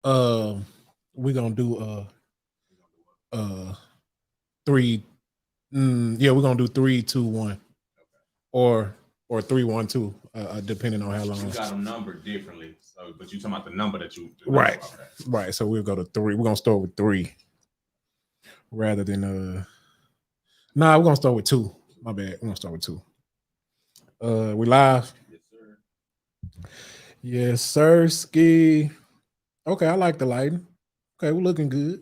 We're gonna do 3. Yeah, we're gonna do 3, 2, 1, or 3, 1, 2, depending on how long. You got them numbered differently, so but you talking about the number that you right, okay. Right. So we'll go to 3. We're gonna start with 3 rather than Nah, we're gonna start with 2. My bad. We're gonna start with 2. We live. Yes, sir. Yes, sir. Ski. Okay, I like the lighting. Okay, we're looking good.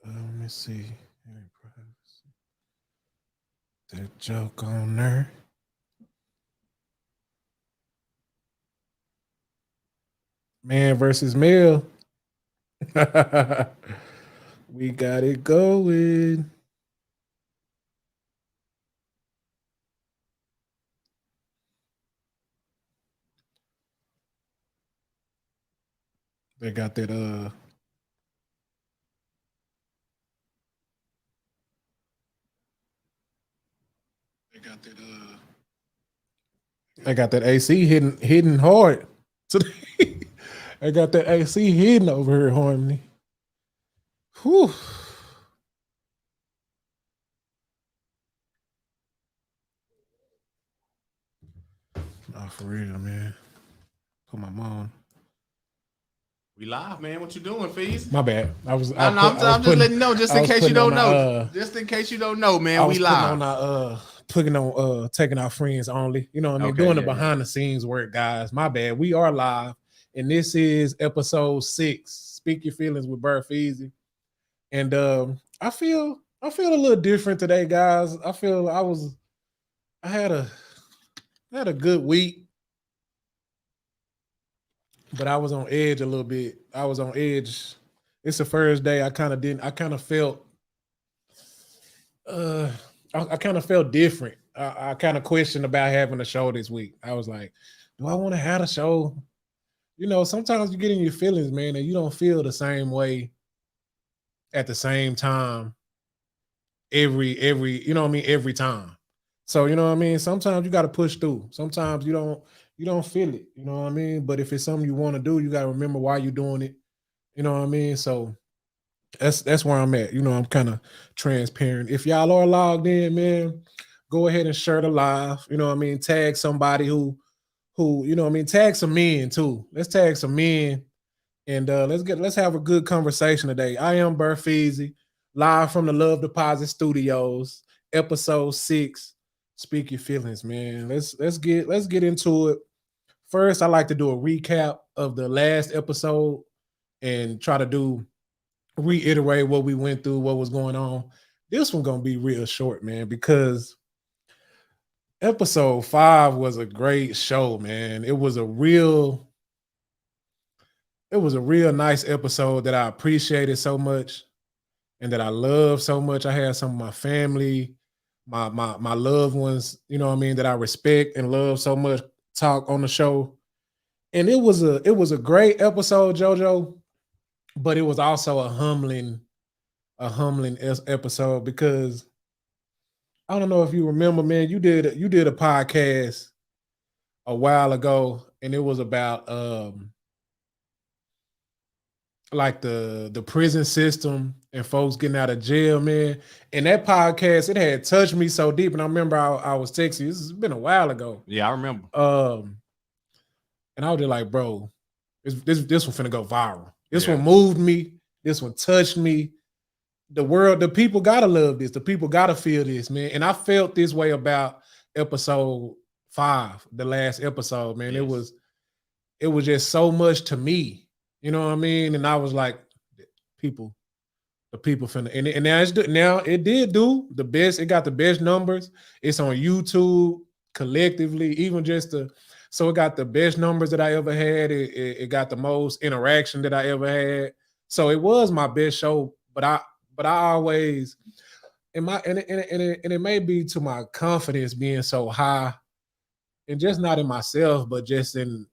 Let me see. That joke on there. Man versus male. We got it going. They got that They got that AC hitting hard. Today. I got that AC hitting over here, Harmony. Whew. Nah, for real, man. Put my mom. We live, man. What you doing, Feezus? My bad. I'm just letting you know, just in case you don't know. Just in case you don't know, man. We live. Taking our friends only. You know what I mean? Doing the behind the scenes work, guys. My bad. We are live, and this is episode 6. Speak Your Feelings with BearFeezie. And I feel a little different today, guys. I had a good week. But I was on edge a little bit. I was on edge. It's the first day I kind of felt I kind of felt different. I kind of questioned about having a show this week. I was like, do I want to have a show? You know, sometimes you get in your feelings, man, and you don't feel the same way at the same time every you know what I mean, every time. So, you know what I mean? Sometimes you got to push through. Sometimes you don't feel it, you know what I mean? But if it's something you want to do, you got to remember why you're doing it. You know what I mean? So that's where I'm at. You know, I'm kind of transparent. If y'all are logged in, man, go ahead and share the live. You know what I mean? Tag somebody who, you know what I mean? Tag some men too. Let's tag some men and let's have a good conversation today. I am BearFeezie, live from the Love Deposit Studios, episode 6. Speak Your Feelings, man. Let's get into it. First, I like to do a recap of the last episode and try to reiterate what we went through, what was going on. This one gonna be real short, man, because episode 5 was a great show, man. It was a real nice episode that I appreciated so much and that I love so much. I had some of my family, my loved ones, you know what I mean, that I respect and love so much talk on the show. And it was a great episode, JoJo, but it was also a humbling episode because I don't know if you remember, man, you did a podcast a while ago and it was about like the prison system and folks getting out of jail, man. And that podcast, it had touched me so deep. And I remember I was texting you. This has been a while ago. Yeah, I remember. And I was just like, bro, this one finna go viral. This one moved me. This one touched me. The people gotta love this. The people gotta feel this, man. And I felt this way about episode 5, the last episode, man. Yes. It was just so much to me. You know what I mean? And I was like, the people finna, and now it did do the best. It got the best numbers. It's on YouTube collectively, even just so it got the best numbers that I ever had. It got the most interaction that I ever had. So it was my best show, but I always and it may be to my confidence being so high, and just not in myself, but just in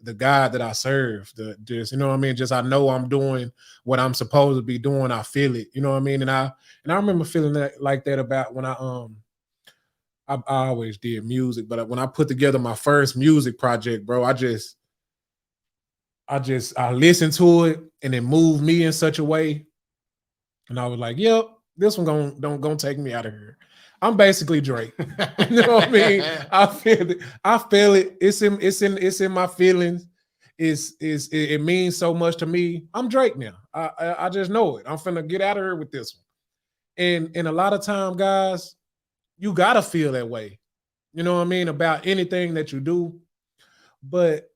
the God that I serve. Just, you know what I mean? Just I know I'm doing what I'm supposed to be doing. I feel it. You know what I mean? And I remember feeling that like that about when I I always did music, but when I put together my first music project, bro, I listened to it and it moved me in such a way. And I was like, yep, this one don't take me out of here. I'm basically Drake. You know what I mean? I feel it. I feel it. It's in my feelings. It means so much to me. I'm Drake now. I just know it. I'm finna get out of here with this one. And a lot of time, guys, you gotta feel that way. You know what I mean? About anything that you do. But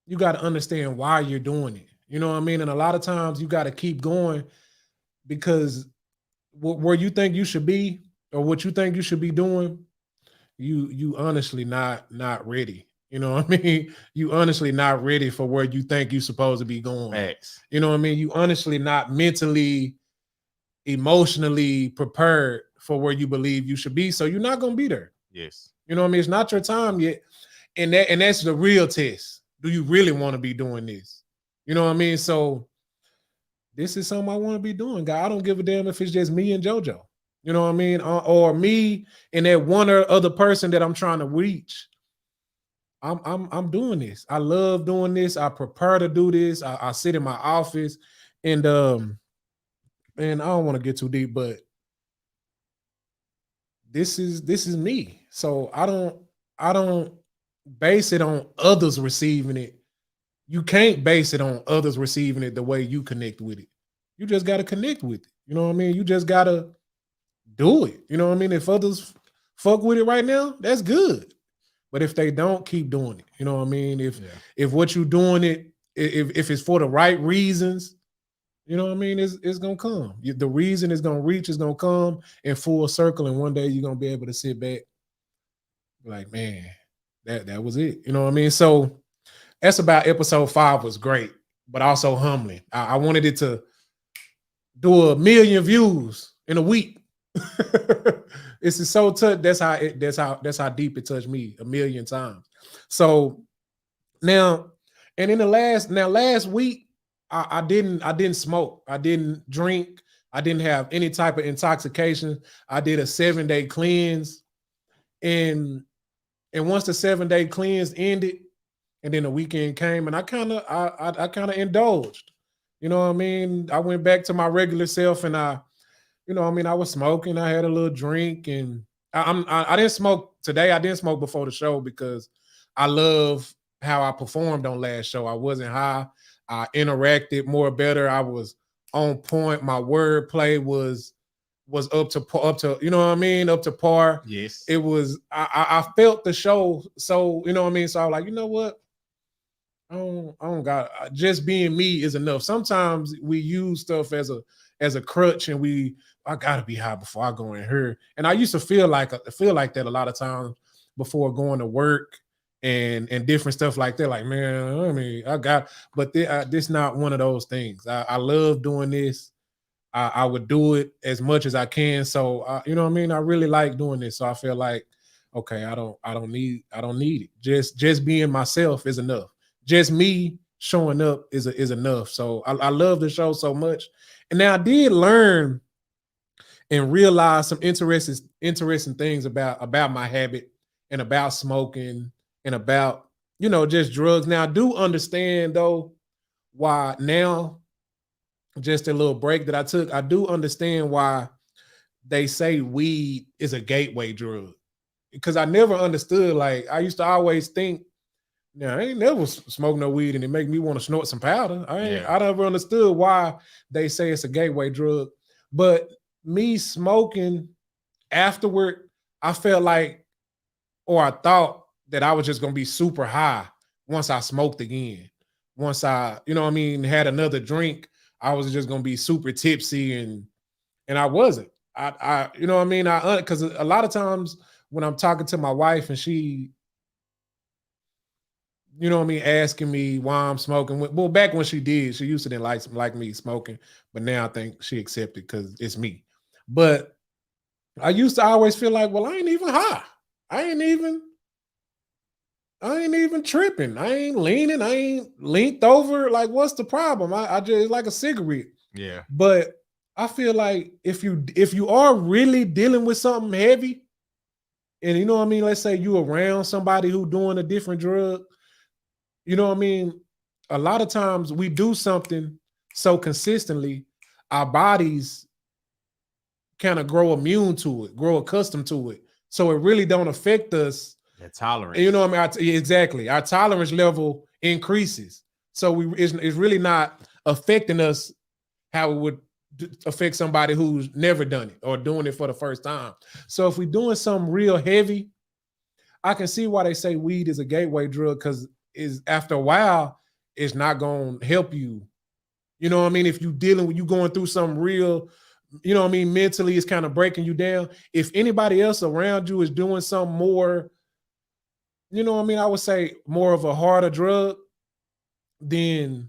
you got to understand why you're doing it. You know what I mean? And a lot of times you got to keep going because where you think you should be or what you think you should be doing, you honestly not ready. You know what I mean? You honestly not ready for where you think you're supposed to be going. Thanks. You know what I mean? You honestly not mentally, emotionally prepared for where you believe you should be. So you're not going to be there. Yes. You know what I mean? It's not your time yet. And that's the real test. Do you really want to be doing this? You know what I mean? So this is something I want to be doing, guy. I don't give a damn if it's just me and JoJo. You know what I mean? Or me and that one or other person that I'm trying to reach. I'm doing this. I love doing this. I prepare to do this. I sit in my office and I don't want to get too deep, but this is me. So I don't base it on others receiving it. You can't base it on others receiving it the way you connect with it. You just got to connect with it. You know what I mean? You just got to do it. You know what I mean? If others fuck with it right now, that's good. But if they don't, keep doing it. You know what I mean? If what you're doing it, if it's for the right reasons, you know what I mean? It's going to come. The reason it's going to reach is going to come in full circle. And one day you're going to be able to sit back like, man, that was it. You know what I mean? So that's about episode 5 was great, but also humbling. I wanted it to do 1 million views in a week. It's so touch. That's how deep it touched me 1 million times. So now, and in the last week, I didn't smoke. I didn't drink. I didn't have any type of intoxication. I did a 7-day cleanse. And once the 7-day cleanse ended, and then the weekend came, and I kind of indulged. You know what I mean? I went back to my regular self, and I was smoking. I had a little drink, and I didn't smoke today. I didn't smoke before the show because I love how I performed on last show. I wasn't high. I interacted more better. I was on point. My wordplay was up to you know what I mean, up to par. Yes, it was. I felt the show, so you know what I mean. So I was like, you know what, I don't got, just being me is enough. Sometimes we use stuff as a crutch, and I gotta be high before I go in here. And I used to feel like that a lot of times before going to work and different stuff like that. Like, man, I mean, but this not one of those things. I love doing this. I would do it as much as I can. So you know what I mean? I really like doing this. So I feel like, okay, I don't need it. Just being myself is enough. Just me showing up is enough. So I love the show so much. And now I did learn and realize some interesting things about my habit and about smoking and about, you know, just drugs. Now I do understand though why now, just a little break that I took, I do understand why they say weed is a gateway drug. Because I never understood, like I used to always think, now I ain't never smoked no weed and it make me want to snort some powder. I never understood why they say it's a gateway drug. But me smoking afterward, I felt like, or I thought that I was just gonna be super high once I smoked again. Once I, you know what I mean, had another drink, I was just gonna be super tipsy, and I wasn't. I you know what I mean? Because a lot of times when I'm talking to my wife and she, you know what I mean, asking me why I'm smoking. Well, back when she did, she used to didn't like me smoking, but now I think she accepted because it's me. But I used to always feel like, well, I ain't even high. I ain't even tripping. I ain't leaning. I ain't leaned over. Like, what's the problem? I just, like a cigarette. Yeah. But I feel like if you are really dealing with something heavy And you know what I mean? Let's say you around somebody who doing a different drug. You know what I mean? A lot of times we do something so consistently, our bodies kind of grow immune to it, grow accustomed to it. So it really don't affect us. The tolerance. You know what I mean? Exactly. Our tolerance level increases. So it's really not affecting us how it would affect somebody who's never done it or doing it for the first time. So if we're doing something real heavy, I can see why they say weed is a gateway drug, because after a while, it's not going to help you. You know what I mean? If you dealing with, you going through something real, you know what I mean? Mentally, it's kind of breaking you down. If anybody else around you is doing something more, you know what I mean? I would say more of a harder drug, then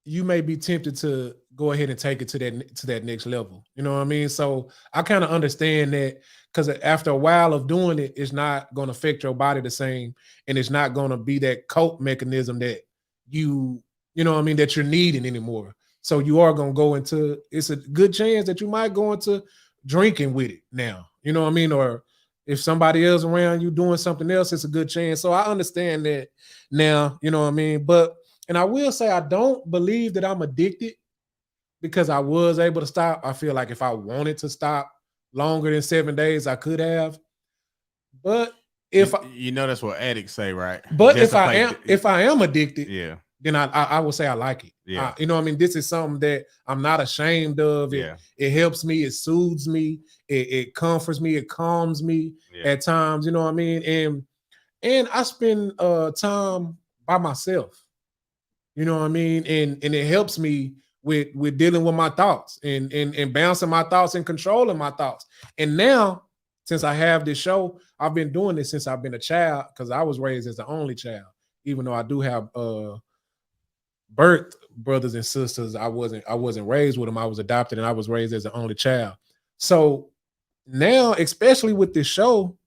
you may be tempted to go ahead and take it to that next level. You know what I mean? So I kind of understand that, because after a while of doing it, it's not going to affect your body the same, and it's not going to be that cope mechanism that you know what I mean, that you're needing anymore. So you are going to go into, it's a good chance that you might go into drinking with it now. You know what I mean? Or if somebody else around you doing something else, it's a good chance. So I understand that now, you know what I mean? And I will say, I don't believe that I'm addicted, because I was able to stop. I feel like if I wanted to stop longer than 7 days, I could have. But if that's what addicts say, right? But if I am addicted, yeah, then I would say I like it. Yeah, you know what I mean? This is something that I'm not ashamed of. It helps me, it soothes me, it comforts me, it calms me at times, you know what I mean? And I spend time by myself. You know what I mean? And it helps me with dealing with my thoughts and bouncing my thoughts and controlling my thoughts. And now, since I have this show, I've been doing this since I've been a child, because I was raised as the only child. Even though I do have birth brothers and sisters, I wasn't raised with them. I was adopted, and I was raised as the only child. So now, especially with this show,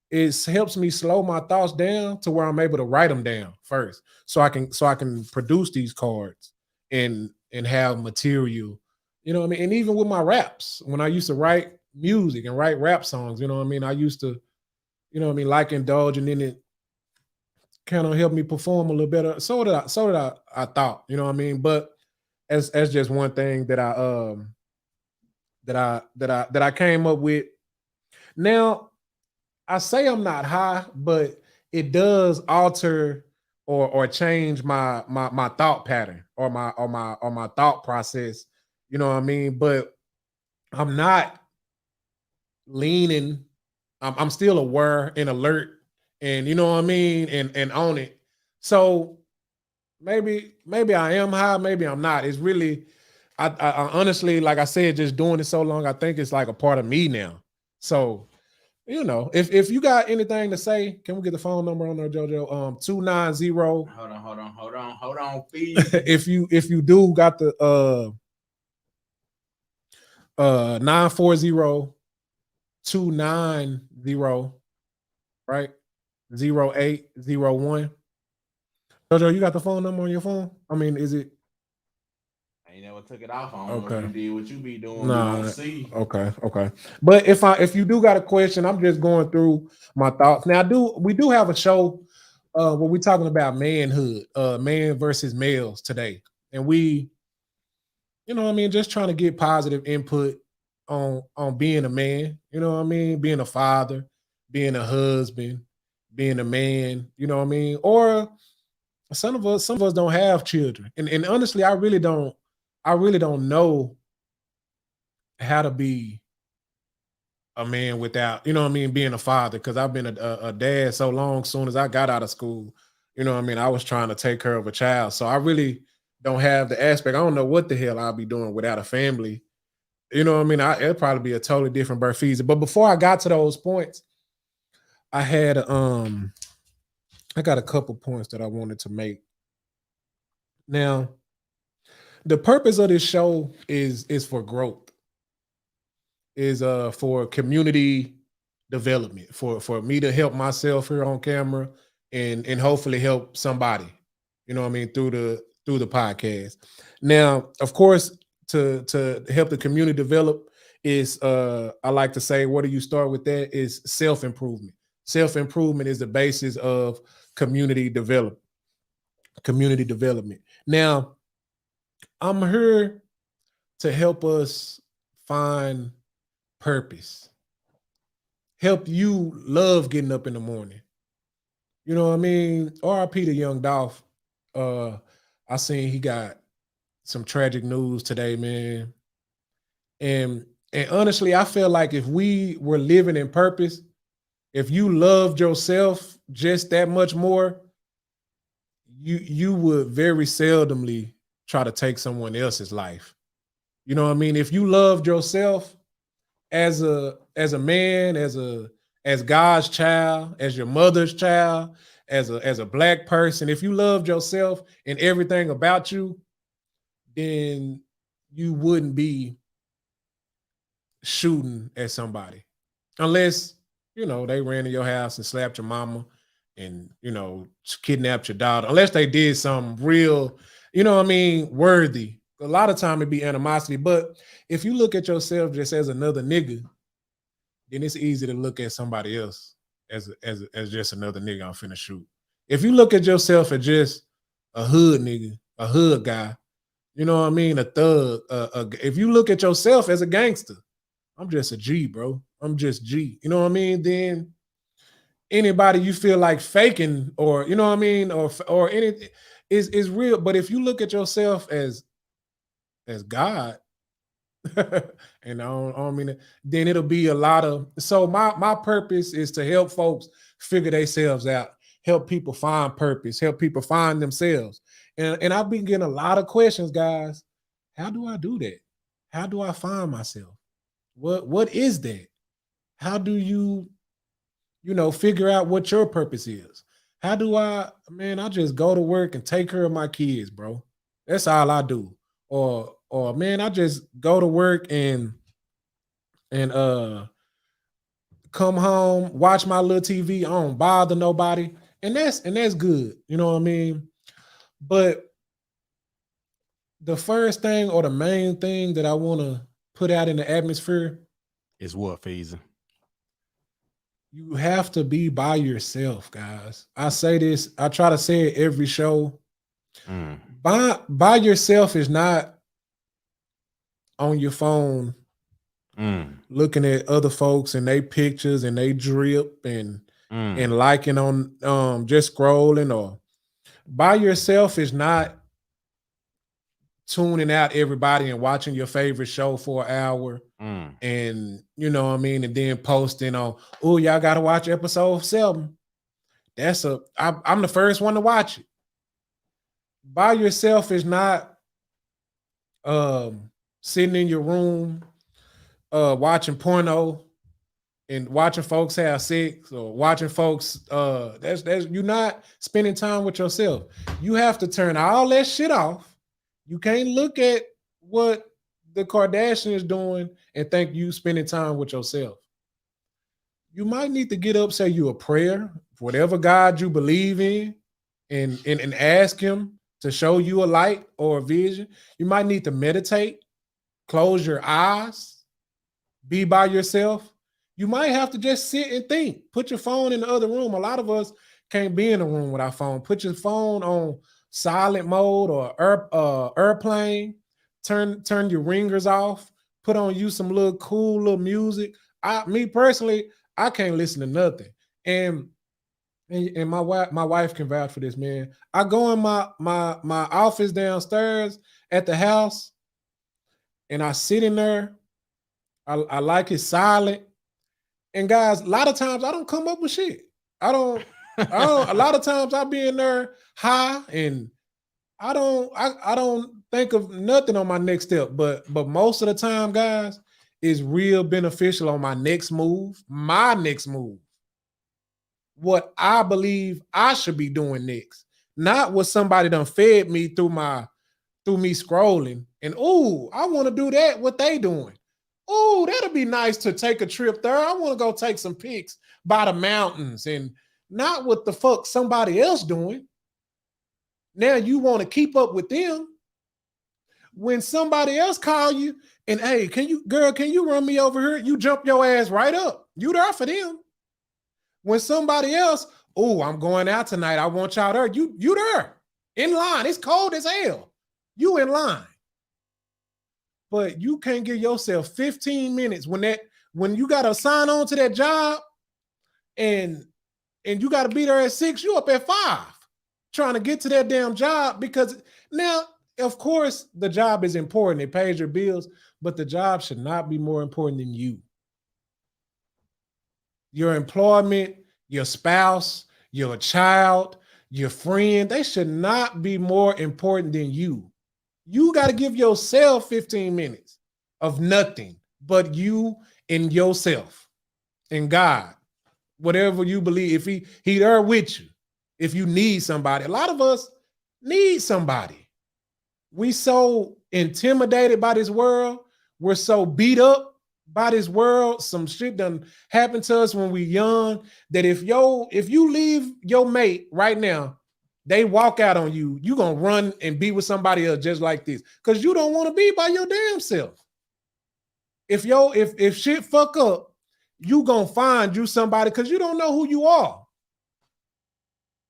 it helps me slow my thoughts down to where I'm able to write them down first, so I can produce these cards and have material, you know what I mean? And even with my raps, when I used to write music and write rap songs, you know what I mean, I used to, you know what I mean, like indulge, and then it kind of helped me perform a little better. So did I thought, you know what I mean? But as just one thing that I came up with. Now, I say I'm not high, but it does alter or change my thought pattern or my thought process. You know what I mean? But I'm not leaning. I'm still aware and alert, and you know what I mean, and on it. So maybe I am high, maybe I'm not. It's really, I honestly, like I said, just doing it so long, I think it's like a part of me now. So, you know, if you got anything to say, can we get the phone number on there, JoJo? 290. Hold on, please. if you do got the 940-290, right? 0801. JoJo, you got the phone number on your phone? I mean, is it? I ain't never took it off. I don't know if you did what you be doing. Nah, see. Okay. But if you do got a question, I'm just going through my thoughts. Now, we do have a show where we're talking about manhood, man versus males today. And we, you know what I mean, just trying to get positive input on being a man, you know what I mean, being a father, being a husband, being a man, you know what I mean? Or some of us don't have children. And honestly, I really don't know how to be a man without, you know what I mean, being a father, because I've been a dad so long. Soon as I got out of school, you know what I mean, I was trying to take care of a child. So I really don't have the aspect. I don't know what the hell I'll be doing without a family. You know what I mean? It'll probably be a totally different BearFeezie. But before I got to those points, I had I got a couple points that I wanted to make. Now, the purpose of this show is for growth, is for community development, for me to help myself here on camera and hopefully help somebody, you know what I mean, through the podcast. Now, of course, to help the community develop, is I like to say, where do you start with that? Is self-improvement. Self-improvement is the basis of community development. Community development. Now, I'm here to help us find purpose. Help you love getting up in the morning. You know what I mean? R.I.P. to Young Dolph. I seen he got some tragic news today, man. And honestly, I feel like if we were living in purpose, if you loved yourself just that much more, you would very seldomly try to take someone else's life. You know what I mean? If you loved yourself as a man, as God's child, as your mother's child, as a black person, if you loved yourself and everything about you, then you wouldn't be shooting at somebody. Unless, they ran to your house and slapped your mama and, kidnapped your daughter. Unless they did something real, worthy. A lot of time it'd be animosity. But if you look at yourself just as another nigga, then it's easy to look at somebody else as just another nigga I'm finna shoot. If you look at yourself as just a hood nigga, a hood guy, you know what I mean, a thug. If you look at yourself as a gangster, I'm just a G, bro. I'm just G. You know what I mean? Then anybody you feel like faking, or you know what I mean, or anything is real. But if you look at yourself as God, and I don't mean it, then it'll be a lot of. So my purpose is to help folks figure themselves out, help people find purpose, help people find themselves. And I've been getting a lot of questions, guys. How do I do that? How do I find myself? What is that? How do you figure out what your purpose is? How do I just go to work and take care of my kids, bro. That's all I do. Or man, I just go to work and come home, watch my little TV, I don't bother nobody. And that's good. You know what I mean? But the first thing or the main thing that I want to put out in the atmosphere is what, Feezie? You have to be by yourself, guys. I say this, I try to say it every show. By yourself is not on your phone looking at other folks and they pictures and they drip and liking on just scrolling. Or by yourself is not tuning out everybody and watching your favorite show for an hour and you know what I mean, and then posting on, oh, y'all gotta watch episode 7. I'm the first one to watch it. By yourself is not sitting in your room watching porno and watching folks have sex, or watching folks that's you're not spending time with yourself. You have to turn all that shit off. You can't look at what the Kardashian is doing and think you spending time with yourself. You might need to get up, say you a prayer, whatever God you believe in, and ask him to show you a light or a vision. You might need to meditate, close your eyes, be by yourself. You might have to just sit and think. Put your phone in the other room. A lot of us can't be in a room with our phone. Put your phone on silent mode or airplane. Turn your ringers off. Put on you some little cool little music. Me personally, I can't listen to nothing. And my wife can vouch for this, man. I go in my office downstairs at the house, and I sit in there. I like it silent. And guys, a lot of times I don't come up with shit. I don't. A lot of times I be in there high, and I don't think of nothing on my next step. But most of the time, guys, is real beneficial on my next move. My next move. What I believe I should be doing next, not what somebody done fed me through me scrolling. And oh, I want to do that. What they doing? Oh, that'll be nice to take a trip there. I want to go take some pics by the mountains, and not what the fuck somebody else doing. Now you want to keep up with them. When somebody else call you and hey, can you run me over here? You jump your ass right up. You there for them. When somebody else, oh, I'm going out tonight. I want y'all there. You there in line. It's cold as hell. You in line. But you can't give yourself 15 minutes when you got to sign on to that job and you got to be there at 6, you up at 5 trying to get to that damn job because now, of course, the job is important. It pays your bills, but the job should not be more important than you. Your employment, your spouse, your child, your friend, they should not be more important than you. You got to give yourself 15 minutes of nothing but you and yourself and God. Whatever you believe, if he there with you, if you need somebody. A lot of us need somebody. We so intimidated by this world. We're so beat up by this world. Some shit done happened to us when we young that if you leave your mate right now, they walk out on you, you gonna run and be with somebody else just like this because you don't want to be by your damn self. If shit fuck up, you gonna find you somebody because you don't know who you are.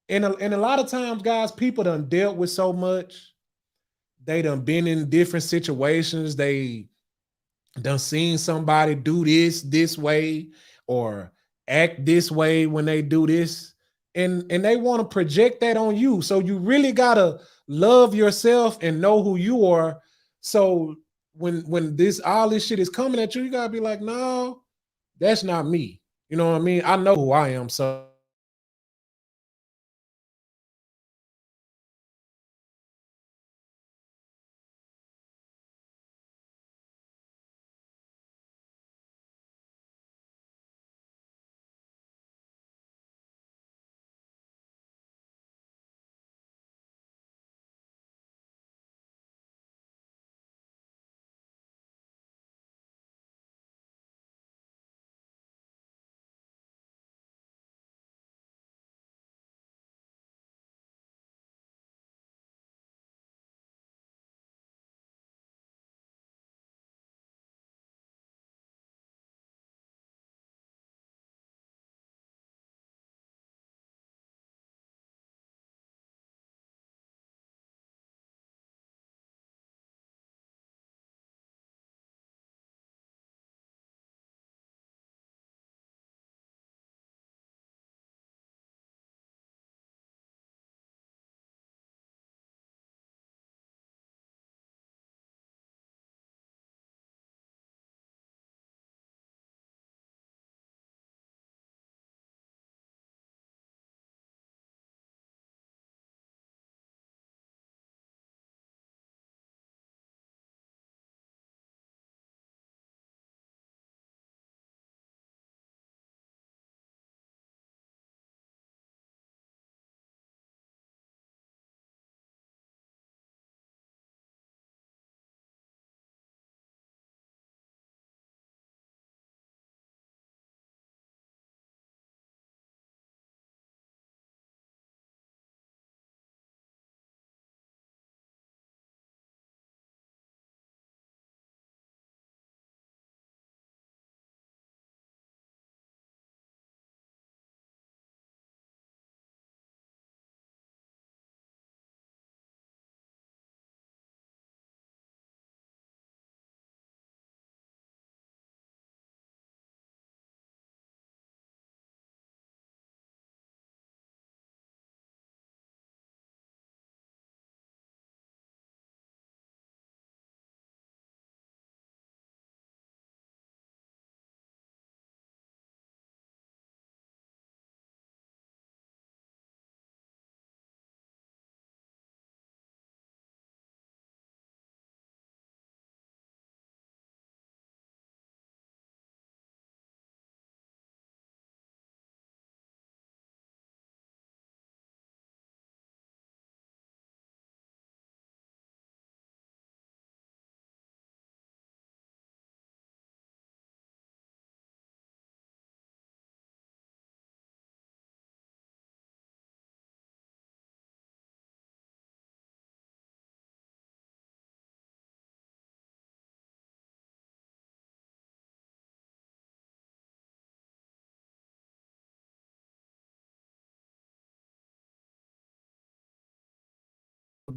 And a lot of times, guys, people done dealt with so much. They done been in different situations. They done seen somebody do this way or act this way when they do this. And they want to project that on you. So you really gotta love yourself and know who you are. So when all this shit is coming at you, you gotta be like, no, that's not me. You know what I mean? I know who I am. So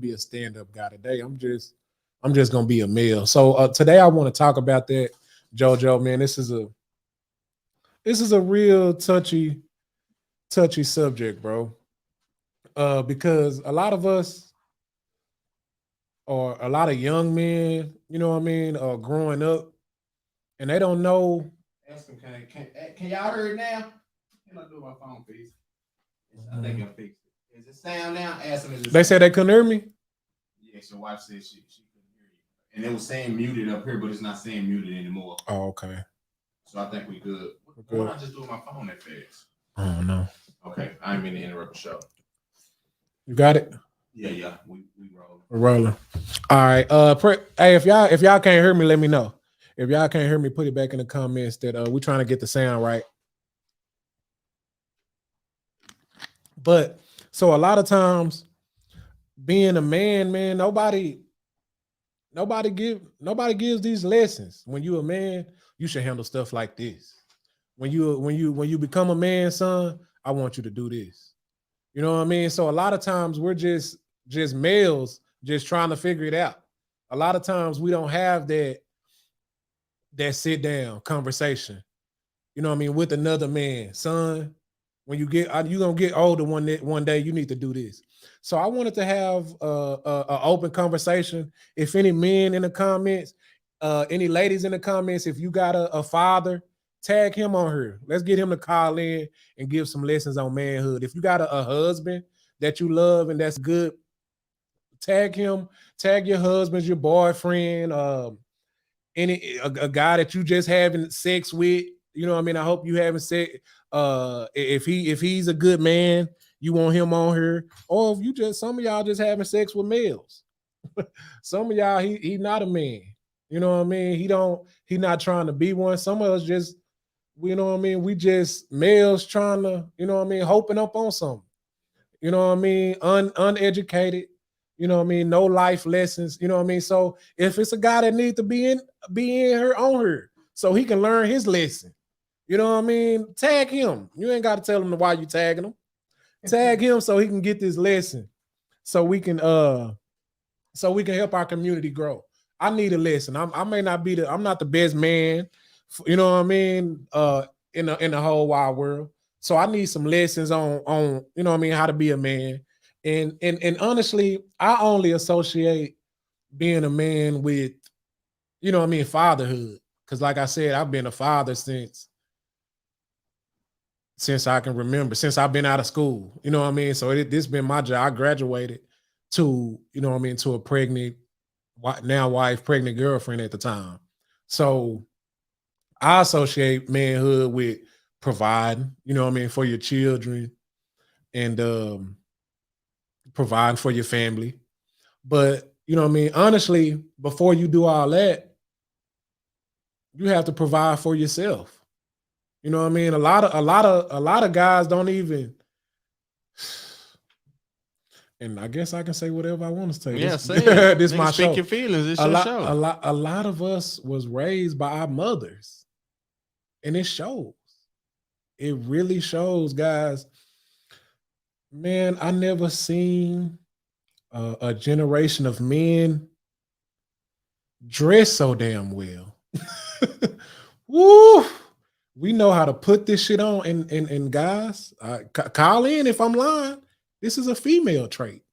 be a stand-up guy today. I'm just gonna be a male. So today I want to talk about that, JoJo. Man, this is a real touchy subject, bro. Because a lot of us, or a lot of young men, you know what I mean, are growing up, and they don't know. Ask them, can y'all hear it now? Can I do my phone, please? I think I fixed it. Is it sound now? Ask them. They said they couldn't hear me. Yeah, your wife said she couldn't hear you, and it was saying muted up here, but it's not saying muted anymore. Oh, okay. So I think we good. Why don't I just do my phone that fast? Oh no. Okay, I ain't mean to interrupt the show. You got it? Yeah, we rolling. We're rolling. All right. Hey, if y'all can't hear me, let me know. If y'all can't hear me, put it back in the comments that we're trying to get the sound right. But so a lot of times, being a man, nobody gives these lessons. When you're a man, you should handle stuff like this. When you become a man, son, I want you to do this. You know what I mean? So a lot of times we're just males just trying to figure it out. A lot of times we don't have that sit down conversation. You know what I mean? With another man, son. When you're gonna get older one day, you need to do this. So I wanted to have a open conversation. If any men in the comments, any ladies in the comments, if you got a father, tag him on here. Let's get him to call in and give some lessons on manhood. If you got a husband that you love and that's good, tag him. Tag your husband, your boyfriend, a guy that you just having sex with. You know what I mean? I hope you having sex. If he's a good man, you want him on here. Or if you some of y'all just having sex with males. Some of y'all, he not a man. You know what I mean? He not trying to be one. Some of us just, you know what I mean? We just males trying to, you know what I mean, hoping up on something. You know what I mean? Uneducated. You know what I mean? No life lessons. You know what I mean? So if it's a guy that needs to be in her on her, so he can learn his lesson. You know what I mean? Tag him. You ain't got to tell him why you tagging him. Tag him so he can get this lesson. So we can help our community grow. I need a lesson. I may not be I'm not the best man, you know what I mean, in the whole wide world. So I need some lessons on you know what I mean, how to be a man. And honestly, I only associate being a man with, you know what I mean, fatherhood. Because like I said, I've been a father since I can remember, since I've been out of school. You know what I mean? So this been my job. I graduated to, you know what I mean, to a pregnant girlfriend at the time. So I associate manhood with providing, you know what I mean, for your children and providing for your family. But, you know what I mean, honestly, before you do all that, you have to provide for yourself. You know what I mean? A lot of guys don't even. And I guess I can say whatever I want to say. Yeah, say it. This my show. Speak your feelings. It's your show. A lot of us was raised by our mothers, and it shows. It really shows, guys. Man, I never seen a generation of men dress so damn well. Woo! We know how to put this shit on, and guys, call in if I'm lying. This is a female trait.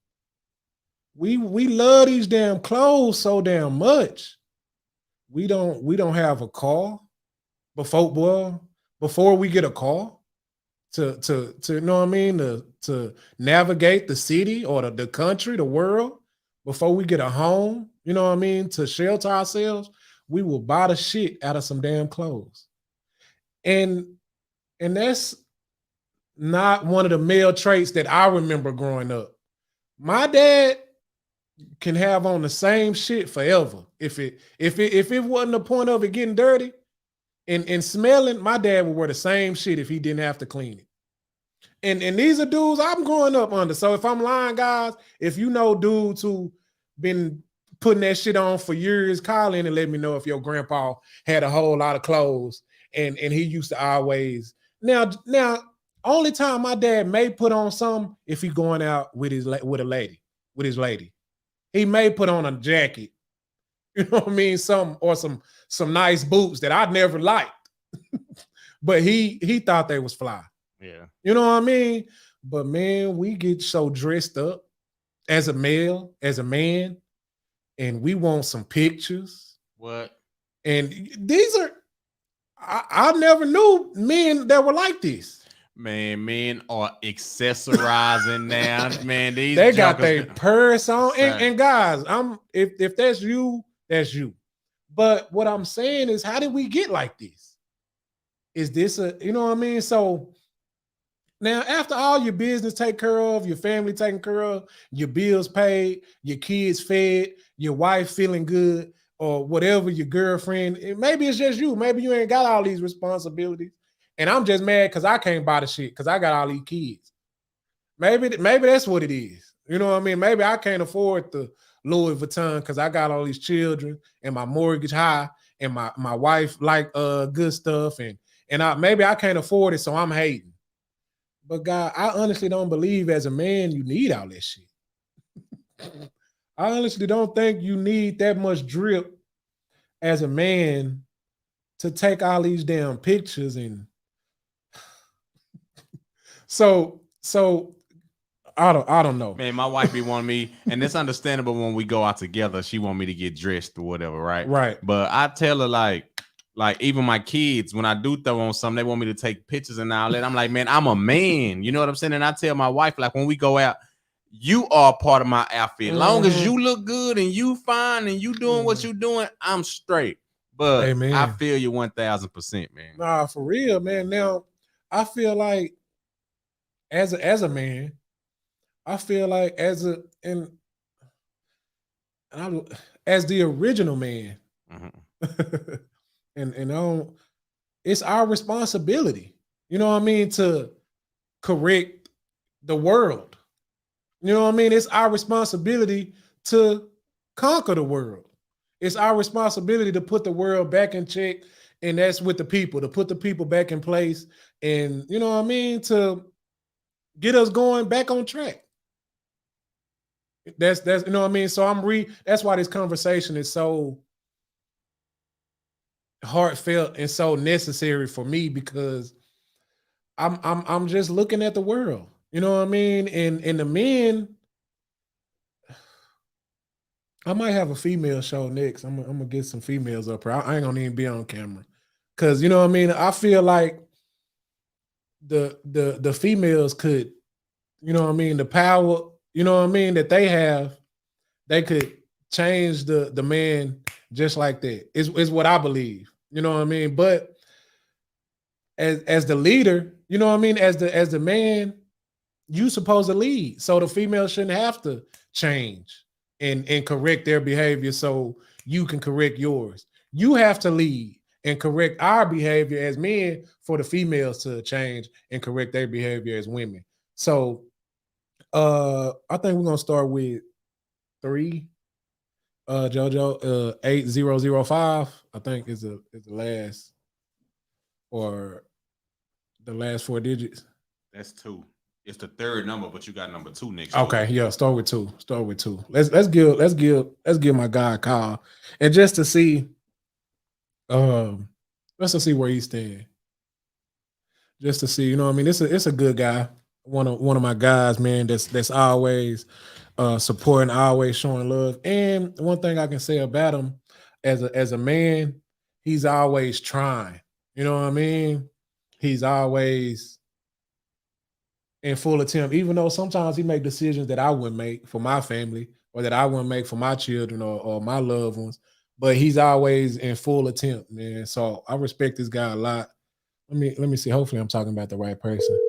We love these damn clothes so damn much. We don't have a car before we get a car to you know what I mean, to navigate the city or the country, the world, before we get a home, you know what I mean, to shelter ourselves. We will buy the shit out of some damn clothes. And that's not one of the male traits that I remember growing up. My dad can have on the same shit forever. If it wasn't the point of it getting dirty and smelling, my dad would wear the same shit if he didn't have to clean it. And these are dudes I'm growing up under. So if I'm lying, guys, if you know dudes who been putting that shit on for years, call in and let me know if your grandpa had a whole lot of clothes and he used to always. Now, only time my dad may put on some if he going out with his lady. He may put on a jacket, you know what I mean? Some nice boots that I never liked. But he thought they was fly. Yeah. You know what I mean? But man, we get so dressed up as a male, as a man, and we want some pictures. What? And these are I never knew men that were like this. Man, men are accessorizing now. Man, these they got their purse on. And guys, if that's you, that's you. But what I'm saying is, how did we get like this? Is this you know what I mean? So now, after all your business taken care of, your family taken care of, your bills paid, your kids fed, your wife feeling good, or whatever, your girlfriend, maybe it's just you. Maybe you ain't got all these responsibilities. And I'm just mad because I can't buy the shit because I got all these kids. Maybe that's what it is. You know what I mean? Maybe I can't afford the Louis Vuitton because I got all these children and my mortgage high and my wife like good stuff and maybe I can't afford it, so I'm hating. But God, I honestly don't believe as a man you need all that shit. I honestly don't think you need that much drip as a man to take all these damn pictures and so I don't know. Man, my wife be wanting me, and it's understandable when we go out together, she want me to get dressed or whatever, right? Right. But I tell her like even my kids, when I do throw on something, they want me to take pictures and all that. I'm like, man, I'm a man. You know what I'm saying? And I tell my wife, like, when we go out, you are part of my outfit. Long as you look good and you fine and you doing what you doing, I'm straight. But hey, I feel you 1,000%, man. Nah, for real, man. Now, I feel like as a man, I feel like as the original man, and it's our responsibility, you know what I mean, to correct the world. You know what I mean? It's our responsibility to conquer the world. It's our responsibility to put the world back in check, and that's with the people, to put the people back in place, and you know what I mean, to get us going back on track. That's you know what I mean. So that's why this conversation is so heartfelt and so necessary for me, because I'm just looking at the world. You know what I mean? And the men, I might have a female show next. I'm gonna get some females up here. I ain't gonna even be on camera, because you know what I mean. I feel like the females could, you know what I mean, the power, you know what I mean, that they have, they could change the man just like that. Is what I believe. You know what I mean? But as the leader, you know what I mean, as the man, you supposed to lead. So the female shouldn't have to change and correct their behavior so you can correct yours. You have to lead and correct our behavior as men for the females to change and correct their behavior as women. So I think we're gonna start with 3. JoJo 8005, I think is the last, or the last 4 digits. That's 2. It's the 3rd number, but you got number 2 next. Okay, yeah, start with 2. Let's give my guy a call, and just to see, let's just see where he stands. Just to see, you know what I mean. It's a good guy. One of my guys, man. That's always supporting, always showing love. And one thing I can say about him, as a man, he's always trying. You know what I mean? He's always in full attempt, even though sometimes he make decisions that I wouldn't make for my family, or that I wouldn't make for my children or my loved ones. But he's always in full attempt, man. So I respect this guy a lot. Let me see. Hopefully I'm talking about the right person.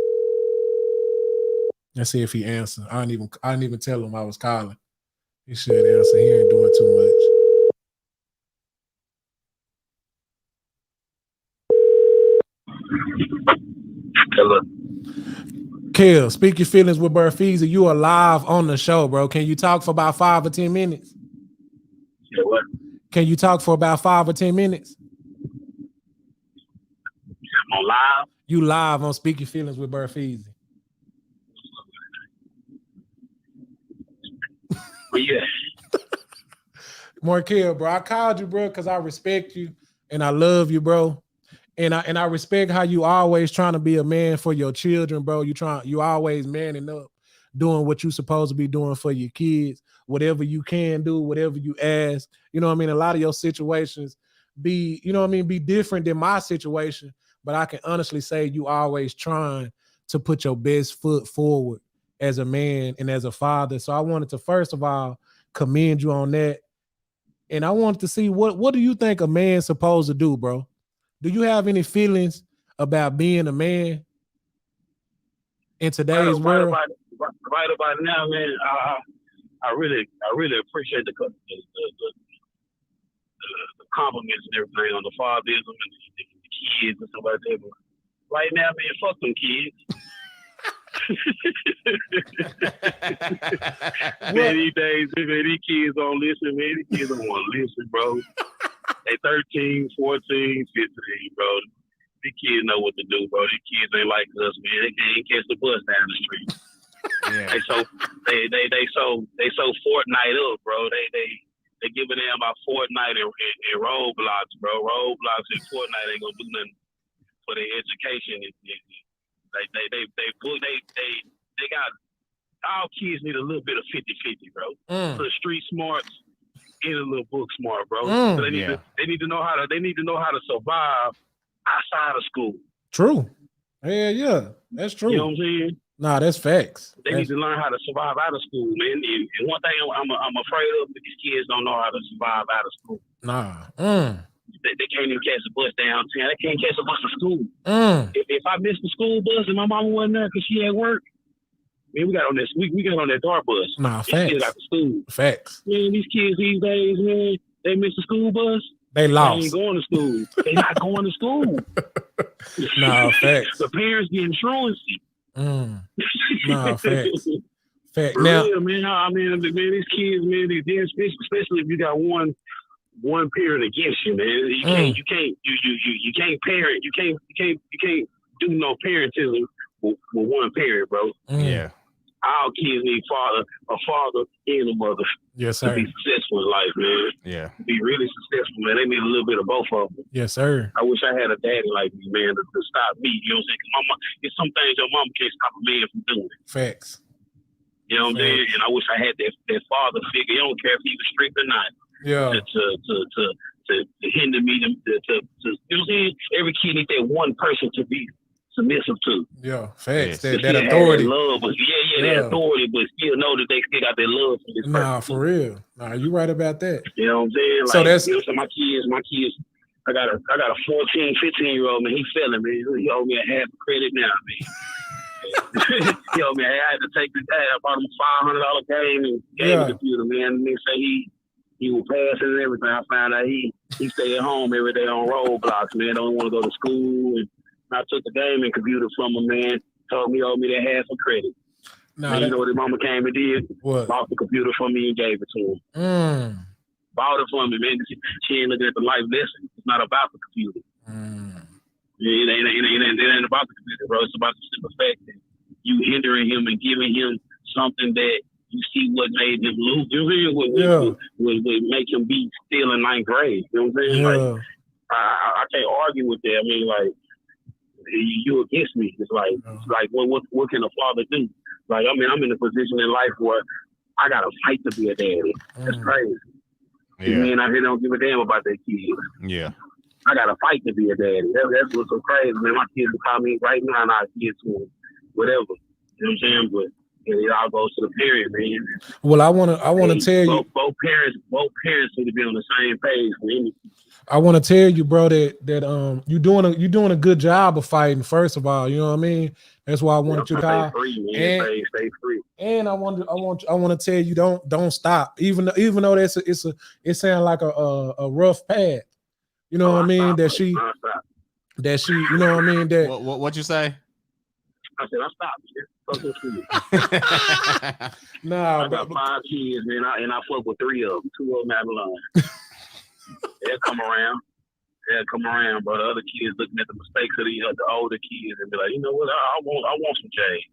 Let's see if he answers. I didn't even tell him I was calling. He should answer. He ain't doing too much. Hello. Kel, speak your feelings with BearFeezie. You are live on the show, bro. Can you talk for about 5 or 10 minutes? Yeah, what? Can you talk for about 5 or 10 minutes? I'm on live. You live on Speak Your Feelings with BearFeezie. Where you at? Markell, bro. I called you, bro, because I respect you and I love you, bro. And I respect how you always trying to be a man for your children, bro. You always manning up, doing what you supposed to be doing for your kids, whatever you can do, whatever you ask. You know what I mean? A lot of your situations be, you know what I mean, be different than my situation, but I can honestly say you always trying to put your best foot forward as a man and as a father. So I wanted to first of all commend you on that. And I wanted to see what do you think a man's supposed to do, bro? Do you have any feelings about being a man in today's world? Right about now, man. I really appreciate the compliments and everything on the fatherism and the kids and stuff like that. But right now, man, fuck them kids. Man, these days, man, these kids don't listen, man. These kids don't want to listen, bro. They 13, 14, 15, bro. These kids know what to do, bro. These kids ain't like us, man. They can't catch the bus down the street. Yeah. They so Fortnite up, bro. They give a damn about Fortnite and Roblox, bro. Roblox and Fortnite ain't gonna do nothing for their education. They got all kids need a little bit of 50-50, bro. So street smarts and a little book smart, bro. So they need to know how to survive outside of school. True. Yeah, that's true. You know what I'm saying? Nah, that's facts. They need to learn how to survive out of school, man. And one thing I'm afraid of is these kids don't know how to survive out of school. Nah. They can't even catch the bus downtown. They can't catch the bus to school. If I missed the school bus and my mama wasn't there because she at work, man, we got on that dark bus. Nah, these facts. kids got to school. Facts. Man, these kids these days, man, they miss the school bus. They lost. They ain't going to school. They not going to school. Nah, facts. The parents getting truancy. Nah, facts. Fact. For Now, real, man. I mean, these kids, man, especially if you got one parent against you, man. You can't parent. You can't do no parentism with one parent, bro. Yeah. All kids need a father and a mother. Yes, to sir. be successful in life, man. Yeah. Be really successful, man. They need a little bit of both of them. Yes, sir. I wish I had a daddy like me, man, to stop me. You know what I'm saying? 'Cause mama, it's some things your mama can't stop a man from doing. Facts. You know what I'm saying? And I wish I had that father figure. You don't care if he was strict or not. Yeah. To hinder me to you know what I'm saying? Every kid needs that one person to be submissive to. Yeah. Facts. Yes. That authority. That love, but that authority, but still know that they still got that love for this person. Nah, for real. Nah, you right about that. You know what I'm saying? Like, So that's you know, so my kids. I got a 14, 15-year-old, man. He failing, man. He owed me a half of credit now, man. He owed me. I had to take the dad. I bought him a $500 game and gave him the computer, man. And they say he was passing and everything. I found out he stay at home every day on roadblocks, man. Don't want to go to school. And I took the game and computer from him, man. Told me he owed me that half of credit. nah, You know what his mama came and did? what? Bought the computer from me and gave it to him. Bought it for me, man. She ain't looking at the life lesson. It's not about the computer. It ain't about the computer, bro. It's about the simple fact that you hindering him and giving him something that you see what made him lose. You know, would make him be still in 9th grade. You know what I'm saying? Yeah. Like, I can't argue with that. I mean, like, you against me. It's like what can a father do? Like, I mean, I'm in a position in life where I gotta fight to be a daddy. That's crazy. Yeah. Men out here don't give a damn about their kids. Yeah. I gotta fight to be a daddy. That's what's so crazy, man. My kids will call me right now and I'll give to them. Whatever. You know what I'm saying? But it all goes to the parent, man. Well, I wanna tell you, both parents need to be on the same page for anything. I want to tell you, bro, that you're doing a good job of fighting. First of all, you know what I mean. That's why I wanted you to call. Stay free, man. Stay free. And I want to tell you, don't stop. Even though it sounds like a rough path. You know what I mean? That she, you know what I mean? That what you say? I said, I stopped. Nah, I got 5 kids, man, and I fuck with 3 of them. 2 of them out of line. They'll come around, bro. The other kids looking at the mistakes of the older kids and be like, you know what? I want some change.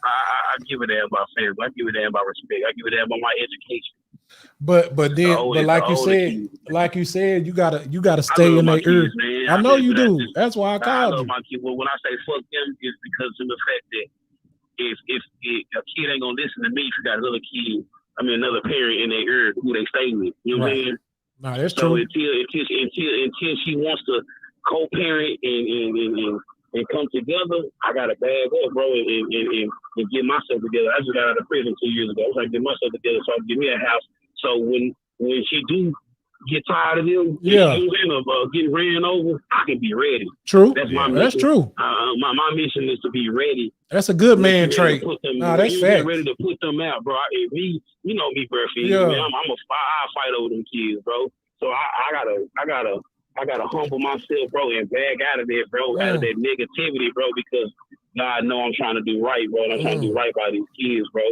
I give a damn about family. I give a damn about respect. I give a damn about my education. But like you said, you gotta stay in their ear. I know you do. That's why I called you. My kids. Well, when I say fuck them, it's because of the fact that if a kid ain't gonna listen to me, if you got another kid, another parent in their ear who they stay with. You know what I'm saying? No, that's so true. Until she wants to co-parent and come together, I gotta bag up, bro, and get myself together. I just got out of prison 2 years ago. I was like, get myself together, so I can get me a house. So when she do get tired of them, getting ran over, I can be ready. True. That's my mission. That's true. My mission is to be ready. That's a good man trait. No, that's fact. Ready to put them out, bro. If me, you know me, BearFeezie. Yeah. Man, I fight over them kids, bro. So I gotta humble myself, bro, and bag out of there, bro, out of that negativity, bro, because God know I'm trying to do right, bro. And I'm trying to do right by these kids, bro.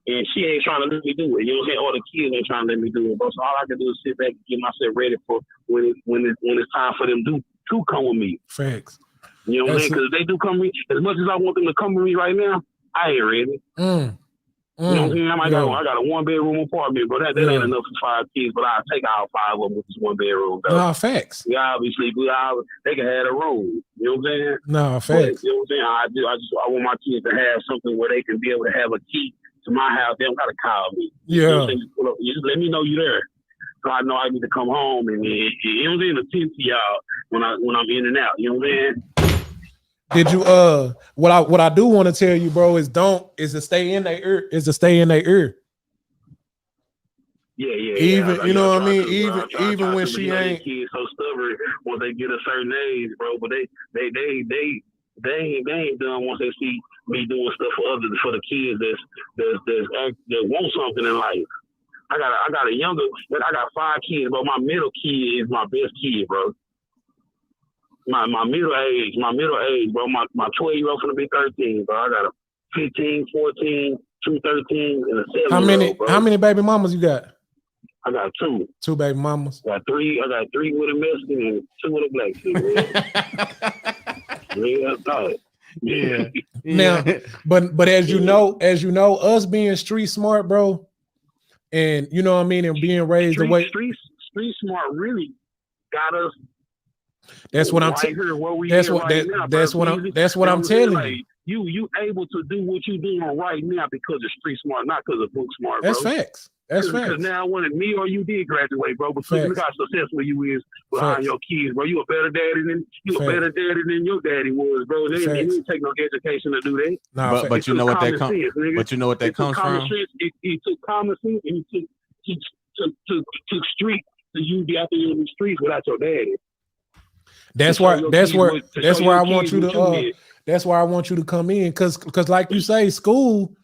And she ain't trying to let me do it. You know what I'm saying? All the kids ain't trying to let me do it, bro. So all I can do is sit back and get myself ready for when it's time for them to come with me. Facts. You know what I'm saying? Because if they do come with me, as much as I want them to come with me right now, I ain't ready. You know what I'm saying? I got a 1-bedroom apartment, but that ain't enough for 5 kids, but I'll take all 5 of them with this 1 bedroom. No, facts. Yeah, obviously, they can have a room. You know what I'm saying? No, facts. You know what I'm saying? I want my kids to have something where they can be able to have a key to my house. They don't got to call me. Yeah. You know what I'm saying? You just let me know you're there. So I know I need to come home and you know what I'm saying, attend to y'all when I'm in and out. You know what I'm saying? Did you what I do want to tell you, bro, is to stay in their ear. Yeah. Even you know what I mean? Even when she ain't kids so stubborn once they get a certain age, bro. But they ain't done once they see me doing stuff for the kids that want something in life. I got a younger, but I got 5 kids, but my middle kid is my best kid, bro. My middle age, bro. My 12-year-old gonna be 13, bro. I got a 15, 14, 2, 13, and a 7-year-old, bro. How many baby mamas you got? I got 2. 2 baby mamas. I got 3 with a Mexican and 2 with a black kid. Real talk. Yeah. Now, but as you know, us being street smart, bro, and you know what I mean, and being raised the way street smart really got us. That's what I'm telling. That's what I'm telling you. You able to do what you doing right now because of street smart, not because of book smart, bro. That's facts. That's facts. Because now, when me or you did graduate, bro, but look how successful you is behind your kids, bro. You a better daddy than your daddy was, bro. They didn't take no education to do that. No, but you know what that comes. But you know what that comes from. He took common sense and he took street to you be out there in the streets without your daddy. That's where I want you to. That's why I want you to come in, because like you say, school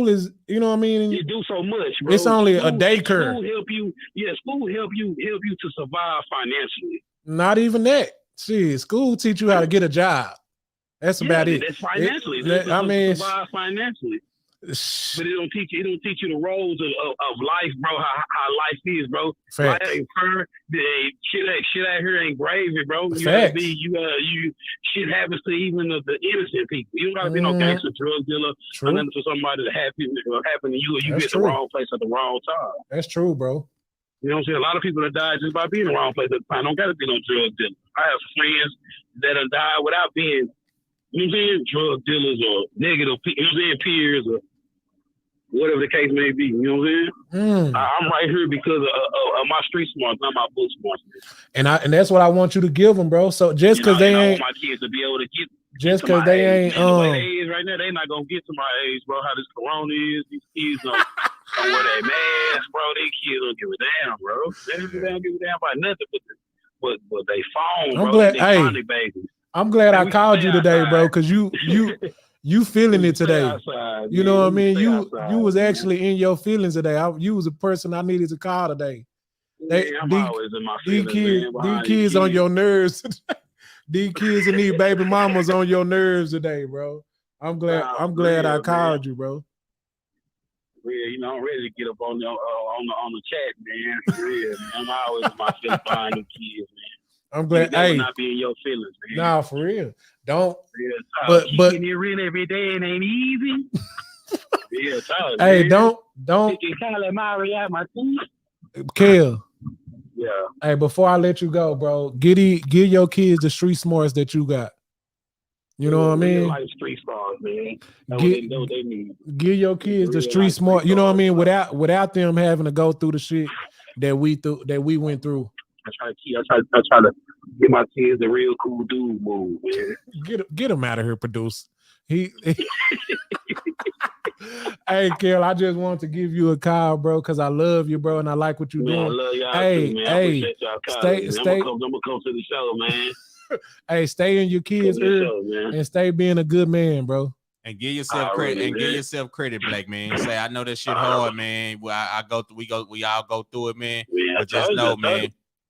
is, you know what I mean. You do so much, bro. It's only a daycare. School help you. Yeah, school help you to survive financially. Not even that. See, school teach you how to get a job. That's about it. That's financially. Survive financially. But it don't teach you the roles of life, bro. How life is, bro. Life ain't fair. Shit out here ain't gravy, bro. You shit happens to even the innocent people. You don't gotta be no gangster, drug dealer, or nothing for somebody to happen to you, or you get the wrong place at the wrong time. That's true, bro. You know what I'm saying? A lot of people that died just by being in the wrong place at the time. Don't gotta be no drug dealer. I have friends that have died without being, you know what I'm saying, drug dealers or negative, you know what I'm saying, peers or whatever the case may be, you know what I'm saying? I'm right here because of my street smarts, not my book smarts. And that's what I want you to give them, bro. So just because they ain't, I want my kids to be able to get. Just because they ain't, the way they is right now, they not gonna get to my age, bro. How this corona is, these kids don't wear that mask, bro. These kids don't give a damn, bro. They don't give a damn about nothing but they phone, bro. I'm glad I called you today, bro, because you feeling it today. Outside, you know what I mean? You was actually in your feelings today. You was a person I needed to call today. I'm always in my feelings. These kids on your nerves. These kids and these baby mamas on your nerves today, bro. I'm glad I called you, bro. Yeah, I'm ready to get up on the chat, man. Yeah, man. I'm always in my feelings behind the kids, man. I'm glad. Hey, not be in your feelings, man. Nah, for real. Don't. But getting it in every day, it ain't easy. Yeah, Tyler, Hey, man. don't You can't let Mari out my team. Kel. Yeah. Hey, before I let you go, bro, give your kids the street smarts that you got. You know what I mean? Like street stars, man. That's what they need. Give your kids the street smart. You know what I mean? Without them having to go through the shit that we went through. I try to get my kids the real cool dude move, man. Get him out of here, producer. Hey, Kel, I just wanted to give you a call, bro, because I love you, bro, and I like what you're doing. I love y'all hey, too, man. Hey, I appreciate y'all calling. stay. I'm gonna come to the show, man. Hey, stay in your kids' ear and stay being a good man, bro. And give yourself credit. And give yourself credit, Black man. Say, I know that shit hard, man. Well, we all go through it, man. Yeah, but just know, man.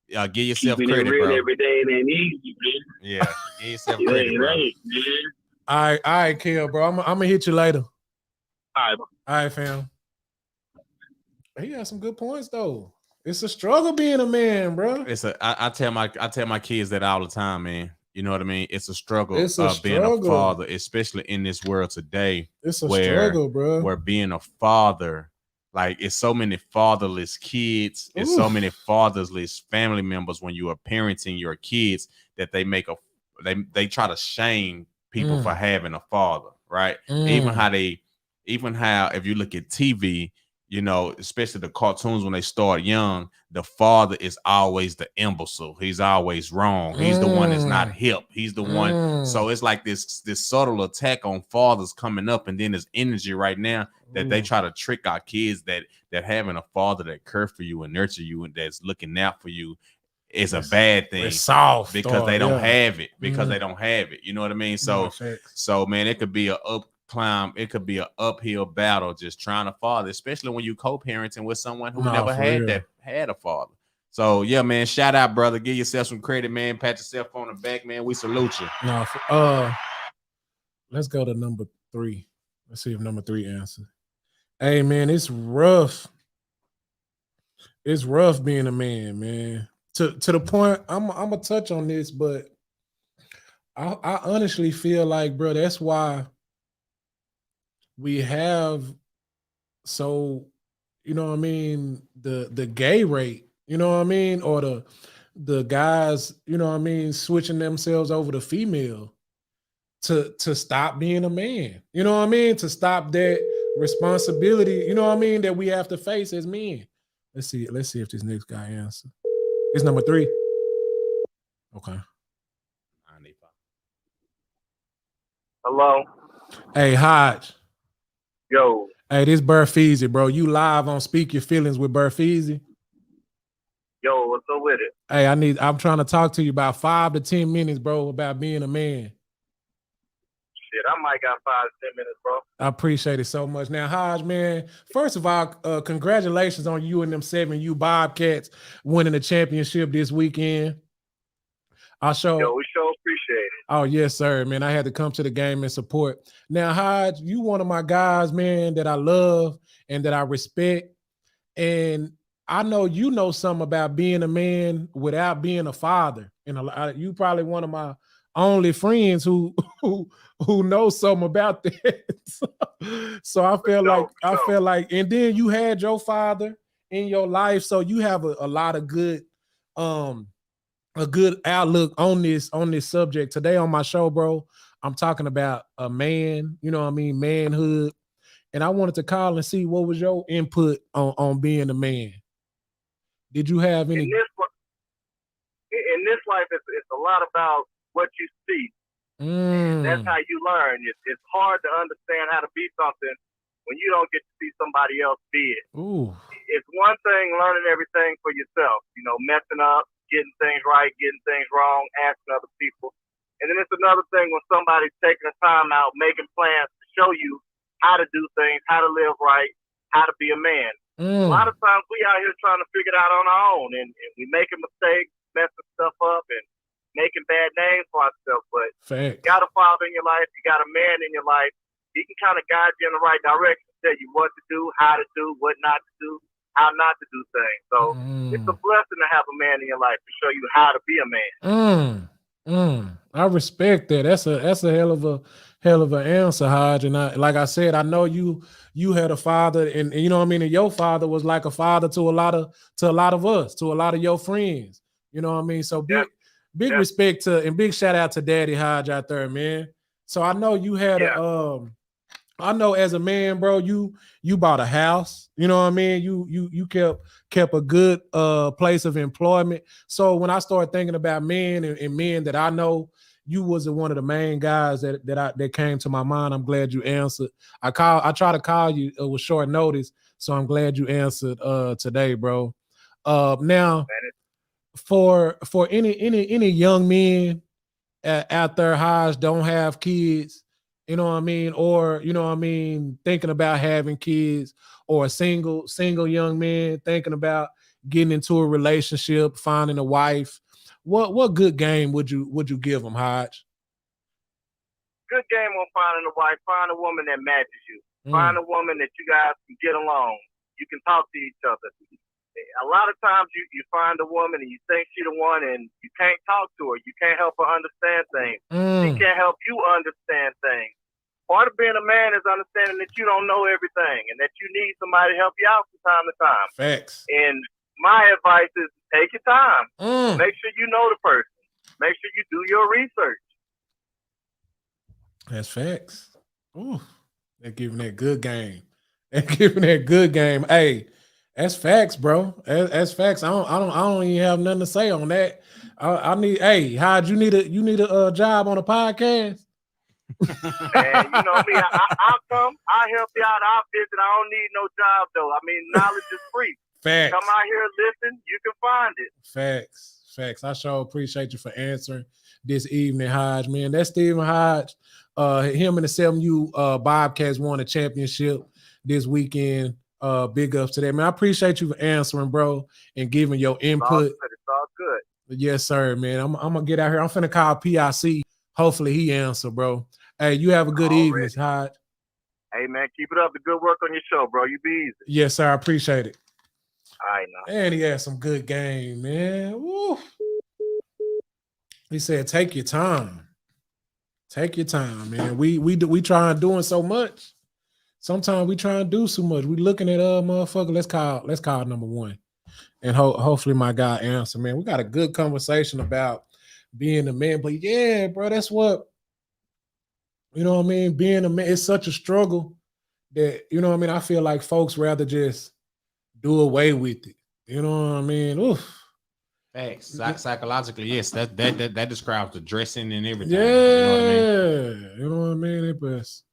Give yourself credit, real bro. Every day and easy, man. Yeah, give yourself credit, bro. All right, Kel, bro. I'm gonna hit you later. All right, fam. He got some good points though. It's a struggle being a man, bro. I tell my kids that all the time, man. You know what I mean? It's a struggle being a father, especially in this world today. It's a struggle, bro. Where being a father, like, it's so many fatherless kids, it's so many fatherless family members when you are parenting your kids that they try to shame people for having a father, right? Even how if you look at TV, you know, especially the cartoons when they start young, the father is always the imbecile. He's always wrong. He's the one that's not hip. He's the one. So it's like this subtle attack on fathers coming up, and then there's energy right now that they try to trick our kids that having a father that care for you and nurture you and that's looking out for you is a bad thing. It's soft because they don't have it. Because they don't have it. You know what I mean? So man, it could be a climb, it could be an uphill battle just trying to father, especially when you co-parenting with someone who never had a father. So yeah, man, shout out, brother. Give yourself some credit, man. Pat yourself on the back, man. We salute you. Let's go to number 3. Let's see if number 3 answers. Hey, man, it's rough. It's rough being a man. To the point, I'm gonna touch on this, but I honestly feel like, bro, that's why we have you know what I mean, the gay rate, you know what I mean, or the guys, you know what I mean, switching themselves over to female to stop being a man, you know what I mean, to stop that responsibility, you know what I mean, that we have to face as men. Let's see if this next guy answers. It's number 3. Okay. Hello. Hey, Hodge. Yo. Hey, this BearFeezie, bro. You live on Speak Your Feelings with BearFeezie. Yo, what's up with it? Hey, I'm trying to talk to you about 5 to 10 minutes, bro, about being a man. Shit, I might got 5 to 10 minutes, bro. I appreciate it so much. Now, Hodge, man, first of all, congratulations on you and them 7U Bobcats winning the championship this weekend. Yo, we sure appreciate it. Oh, yes, sir, man. I had to come to the game and support. Now, Hodge, you one of my guys, man, that I love and that I respect. And I know you know something about being a man without being a father. And you probably one of my only friends who knows something about that. So I feel like, and then you had your father in your life, so you have a lot of good a good outlook on this subject. Today on my show, bro, I'm talking about a man, you know what I mean, manhood. And I wanted to call and see what was your input on being a man. Did you have any? In this life, it's a lot about what you see. That's how you learn. It's hard to understand how to be something when you don't get to see somebody else be it. Ooh. It's one thing learning everything for yourself, you know, messing up, getting things right, getting things wrong, asking other people. And then it's another thing when somebody's taking the time out, making plans to show you how to do things, how to live right, how to be a man. A lot of times we out here trying to figure it out on our own, and we making mistakes, messing stuff up, and making bad names for ourselves. But you got a father in your life, you got a man in your life. He can kind of guide you in the right direction, tell you what to do, how to do, what not to do, how not to do things. So it's a blessing to have a man in your life to show you how to be a man. I respect that. That's a hell hell of an answer, Hodge. And like I said, I know you had a father, and you know what I mean, and your father was like a father to a lot of us, to a lot of your friends. You know what I mean? So big respect to and big shout out to Daddy Hodge out there, man. So I know you had I know as a man, bro, you bought a house. You know what I mean? You kept a good place of employment. So when I started thinking about men and men that I know, you was one of the main guys that came to my mind. I'm glad you answered. I try to call you with short notice, so I'm glad you answered today, bro. Now for any young men out there, Hodge, don't have kids, you know what I mean, or you know what I mean, thinking about having kids, or a single young man thinking about getting into a relationship, finding a wife. What good game would you give them, Hodge? Good game on finding a wife. Find a woman that matches you. Find a woman that you guys can get along. You can talk to each other. A lot of times you find a woman and you think she's the one and you can't talk to her. You can't help her understand things. She can't help you understand things. Part of being a man is understanding that you don't know everything and that you need somebody to help you out from time to time. Facts. And my advice is take your time. Make sure you know the person. Make sure you do your research. That's facts. Ooh, they're giving that good game. They're giving that good game. Hey, that's facts, bro. That's facts. I don't even have nothing to say on that. I need. Hey, Hodge, you need a job on a podcast. Man, you know me. I'll come. I'll help you out. I'll visit. I don't need no job though. I mean, knowledge is free. Facts. Come out here, listen. You can find it. Facts. I sure appreciate you for answering this evening, Hodge. Man, that's Stephen Hodge. Him and the 7U Bobcats won a championship this weekend. Big ups to that, man. I appreciate you for answering, bro, and giving your input. It's all good. Yes, sir, man. I'm gonna get out here. I'm finna call PIC. Hopefully he answer, bro. Hey, you have a good evening, Hodge. Hey, man, keep it up. The good work on your show, bro. You be easy. Yes, sir. I appreciate it. All right, now. And he had some good game, man. Woo. He said, "Take your time. Take your time, man. We try and doing so much. Sometimes we try and do so much. We looking at motherfucker. Let's call number one, and hopefully my guy answer, man. We got a good conversation about being a man, but yeah, bro, that's what you know what I mean. Being a man, it's such a struggle that you know what I mean. I feel like folks rather just do away with it. You know what I mean? Oof. Facts. Psychologically, yes, that describes the dressing and everything. Yeah, you know what I mean. It was,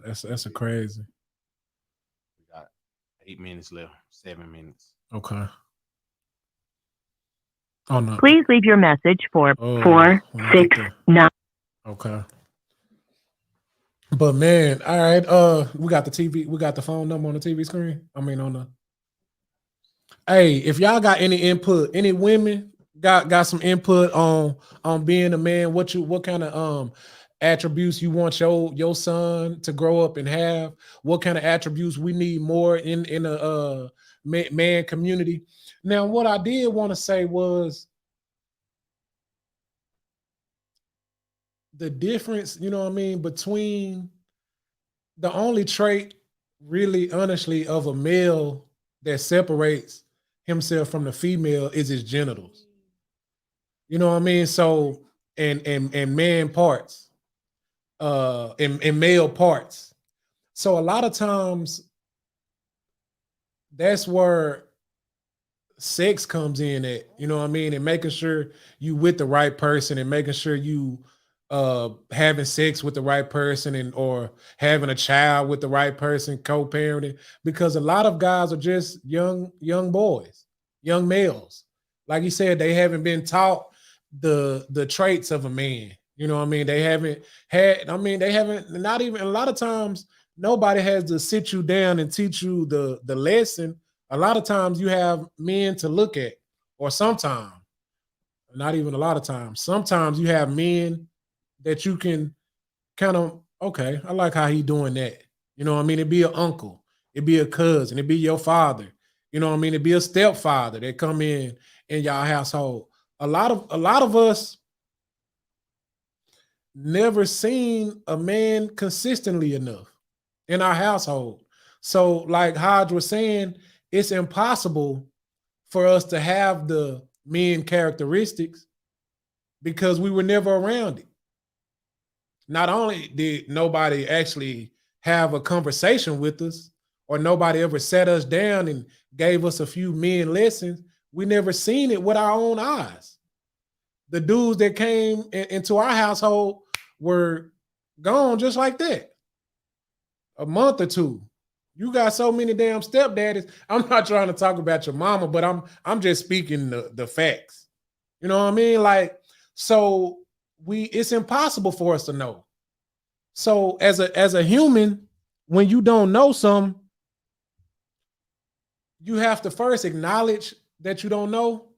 that's a crazy. We got 8 minutes left. 7 minutes. Okay. Oh no. Please leave your message for 469. Okay. But man, all right. We got the TV. We got the phone number on the TV screen. I mean, on the. Hey, if y'all got any input, any women got some input on being a man, what kind of attributes you want your son to grow up and have, what kind of attributes we need more in a man community. Now, what I did want to say was the difference, you know what I mean, between the only trait really honestly of a male that separates himself from the female is his genitals. You know what I mean? So and man parts, and male parts. So a lot of times that's where sex comes in at, you know what I mean? And making sure you with the right person and making sure you having sex with the right person or having a child with the right person, co-parenting, because a lot of guys are just young boys, young males. Like you said, they haven't been taught the traits of a man. You know what I mean? They haven't not even, a lot of times nobody has to sit you down and teach you the lesson. A lot of times you have men to look at, or sometimes, not even a lot of times, sometimes you have men that you can kind of, okay, I like how he doing that. You know what I mean? It'd be an uncle, it'd be a cousin, it'd be your father. You know what I mean? It'd be a stepfather that come in y'all household. A lot of us never seen a man consistently enough in our household. So, like Hodge was saying, it's impossible for us to have the men characteristics because we were never around it. Not only did nobody actually have a conversation with us, or nobody ever sat us down and gave us a few men lessons, we never seen it with our own eyes. The dudes that came into our household were gone just like that. A month or two. You got so many damn stepdaddies. I'm not trying to talk about your mama, but I'm just speaking the facts. You know what I mean? Like, so it's impossible for us to know. So as a human, when you don't know something, you have to first acknowledge that you don't know,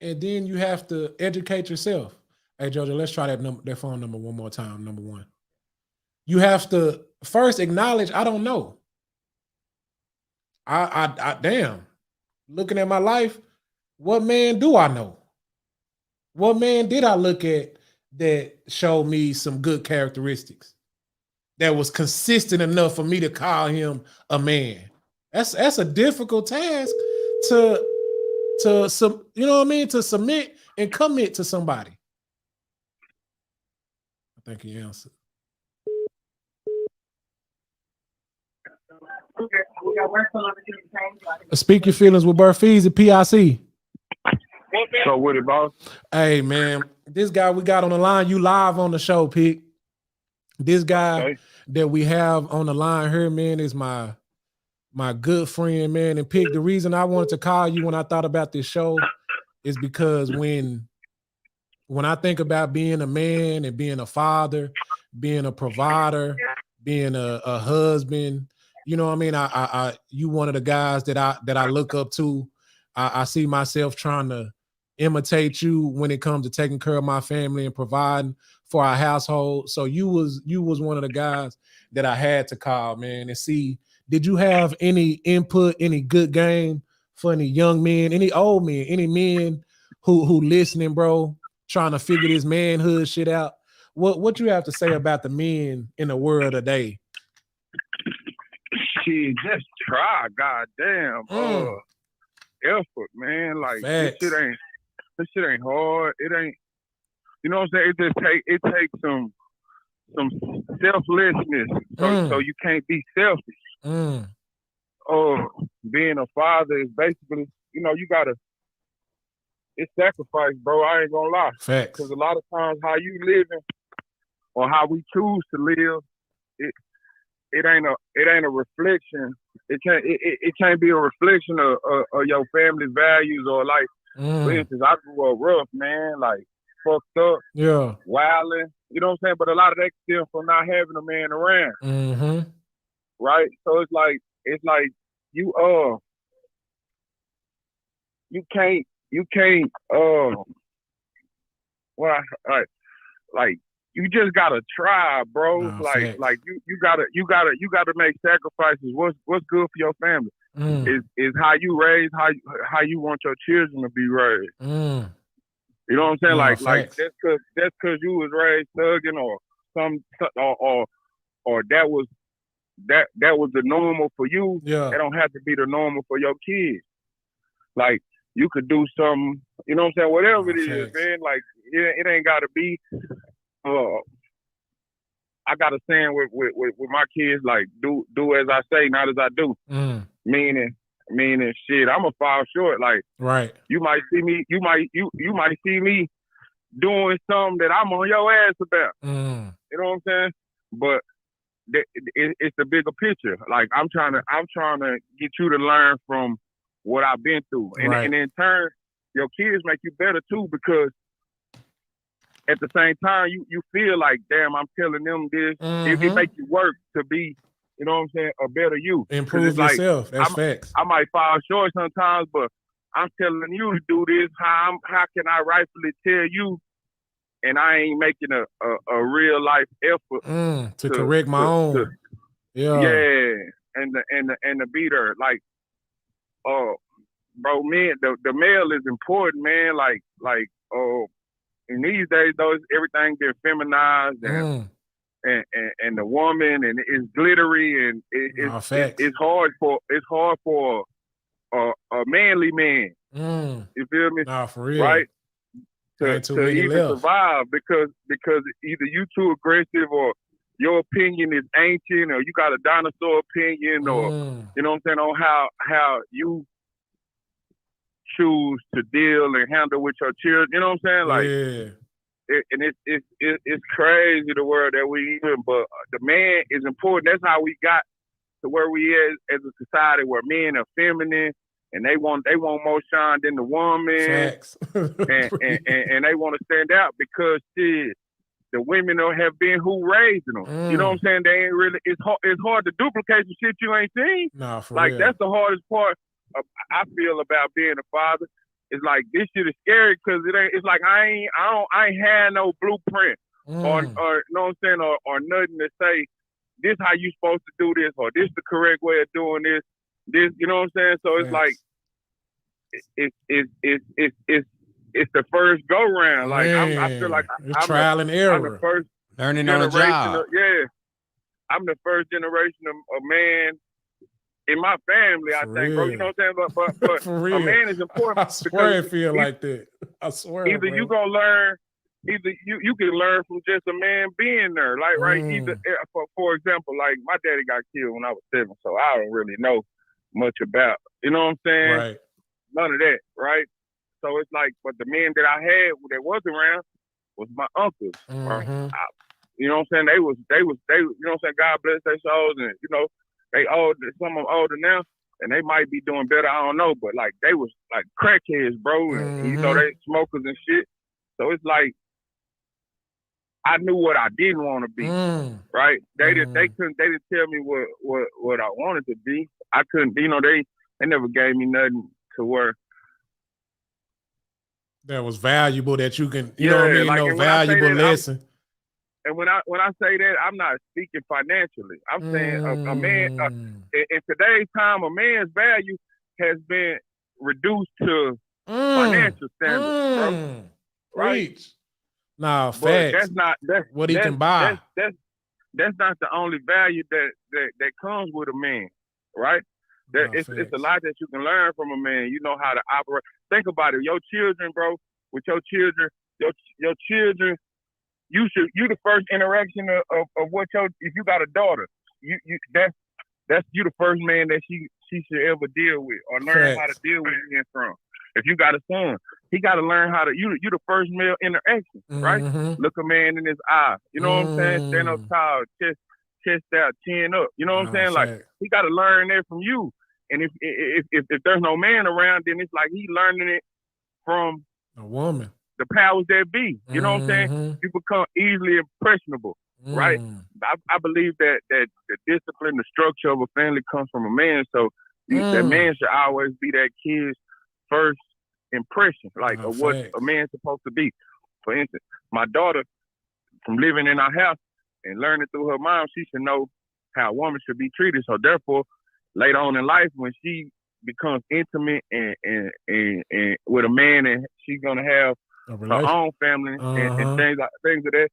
and then you have to educate yourself. Hey, Jojo, let's try that phone number one more time. Number one. You have to first acknowledge, I don't know. I damn, looking at my life, what man do I know? What man did I look at that showed me some good characteristics that was consistent enough for me to call him a man? That's a difficult task to you know what I mean, to submit and commit to somebody. I think he answered. Speak Your Feelings with BearFeezie, PIC. So with it, boss? Hey man, this guy we got on the line, you live on the show, Pick. This guy that we have on the line here, man, is my good friend, man. And Pick, the reason I wanted to call you when I thought about this show is because when I think about being a man and being a father, being a provider, being a husband, you know what I mean? I you one of the guys that I look up to. I see myself trying to imitate you when it comes to taking care of my family and providing for our household. So you was one of the guys that I had to call, man, and see, did you have any input, any good game for any young men, any old men, any men who listening, bro, trying to figure this manhood shit out? What you have to say about the men in the world today? Shit, just try, goddamn. Effort, man. Like this shit ain't hard. It ain't, you know what I'm saying? It takes some selflessness. So you can't be selfish. Being a father is basically, you know, it's sacrifice, bro. I ain't gonna lie. Facts. Because a lot of times how you living or how we choose to live, it ain't a reflection. It can't be a reflection of your family's values or like. For instance, I grew up rough, man, like fucked up, wilding. You know what I'm saying? But a lot of that stems from not having a man around. Right? So it's like you can't like you just gotta try, bro. Like you gotta make sacrifices. What's good for your family is how you raise, how you want your children to be raised. You know what I'm saying? Like just cause you was raised thugging or that was the normal for you. That don't have to be the normal for your kids. Like you could do something, you know what I'm saying? Whatever it is, man. Like it ain't gotta be. I got a saying with my kids, like do as I say, not as I do. Meaning shit, I'ma fall short. Like you might see me, you might see me doing something that I'm on your ass about. You know what I'm saying? But it's the bigger picture. Like I'm trying to get you to learn from what I've been through, and in turn, your kids make you better too, because at the same time, you feel like, damn, I'm telling them this. It makes you work to be, you know what I'm saying, a better you. Improve yourself. Like, that's facts. I might fall short sometimes, but I'm telling you to do this. How can I rightfully tell you, and I ain't making a real life effort to correct my own. And the be there. Like, bro, man, the male is important, man. Like in these days, though, everything been feminized and the woman and it's glittery and it's hard for a manly man. You feel me? Nah, for real. Right? To even left. survive because either you too aggressive or your opinion is ancient or you got a dinosaur opinion or you know what I'm saying on how you choose to deal and handle with your children. You know what I'm saying? Like it's crazy the world that we in, but the man is important. That's how we got to where we is as a society where men are feminine and they want more shine than the woman, and they want to stand out because shit, the women have been who raised them. You know what I'm saying? They ain't really. It's hard to duplicate the shit you ain't seen. Nah, for like real. That's the hardest part. I feel about being a father. It's like this shit is scary because it ain't. It's like I ain't had no blueprint or you know what I'm saying or nothing to say. This how you supposed to do this or this the correct way of doing this. This, you know what I'm saying? So it's like it's the first go round. Like I feel like I'm trial and error. I'm the first learning on the job. I'm the first generation of man in my family. I think, bro. You know what I'm saying? But a man is important. I swear it feel like that. I swear. Either you gonna learn. Either you can learn from just a man being there, like right. Either for example, like my daddy got killed when I was 7, so I don't really know much about. You know what I'm saying? Right. None of that, right? So it's like, but the men that I had that was around was my uncles. Right? You know what I'm saying? They was. You know what I'm saying? God bless their souls, and you know they old. Some of them older now, and they might be doing better. I don't know, but like they was like crackheads, bro, and you know they smokers and shit. So it's like. I knew what I didn't want to be, right? They didn't tell me what I wanted to be. I couldn't, you know, they never gave me nothing to where that was valuable that you can, you know what I mean? Like, no valuable lesson. And when I say that, I'm not speaking financially. I'm saying a man in today's time, a man's value has been reduced to financial standards, bro. Right? Nah, but facts. That's what he can buy. That's not the only value that comes with a man, right? It's a lot that you can learn from a man. You know how to operate. Think about it. Your children, bro. With your children, your children. You the first interaction of what if you got a daughter, that's you the first man that she should ever deal with or learn how to deal with him from. If you got a son, he got to learn how to. You the first male interaction, right? Look a man in his eye. You know what I'm saying? Stand up tall, chest out, chin up. You know what I'm saying? Like he got to learn that from you. And if there's no man around, then it's like he learning it from a woman. The powers that be. You know what I'm saying? You become easily impressionable, right? I believe that the discipline, the structure of a family comes from a man. So that man should always be that kid's first impression, like of what a man's supposed to be. For instance, my daughter, from living in our house and learning through her mom, she should know how a woman should be treated. So therefore, later on in life, when she becomes intimate and with a man, and she's gonna have her own family and things of that,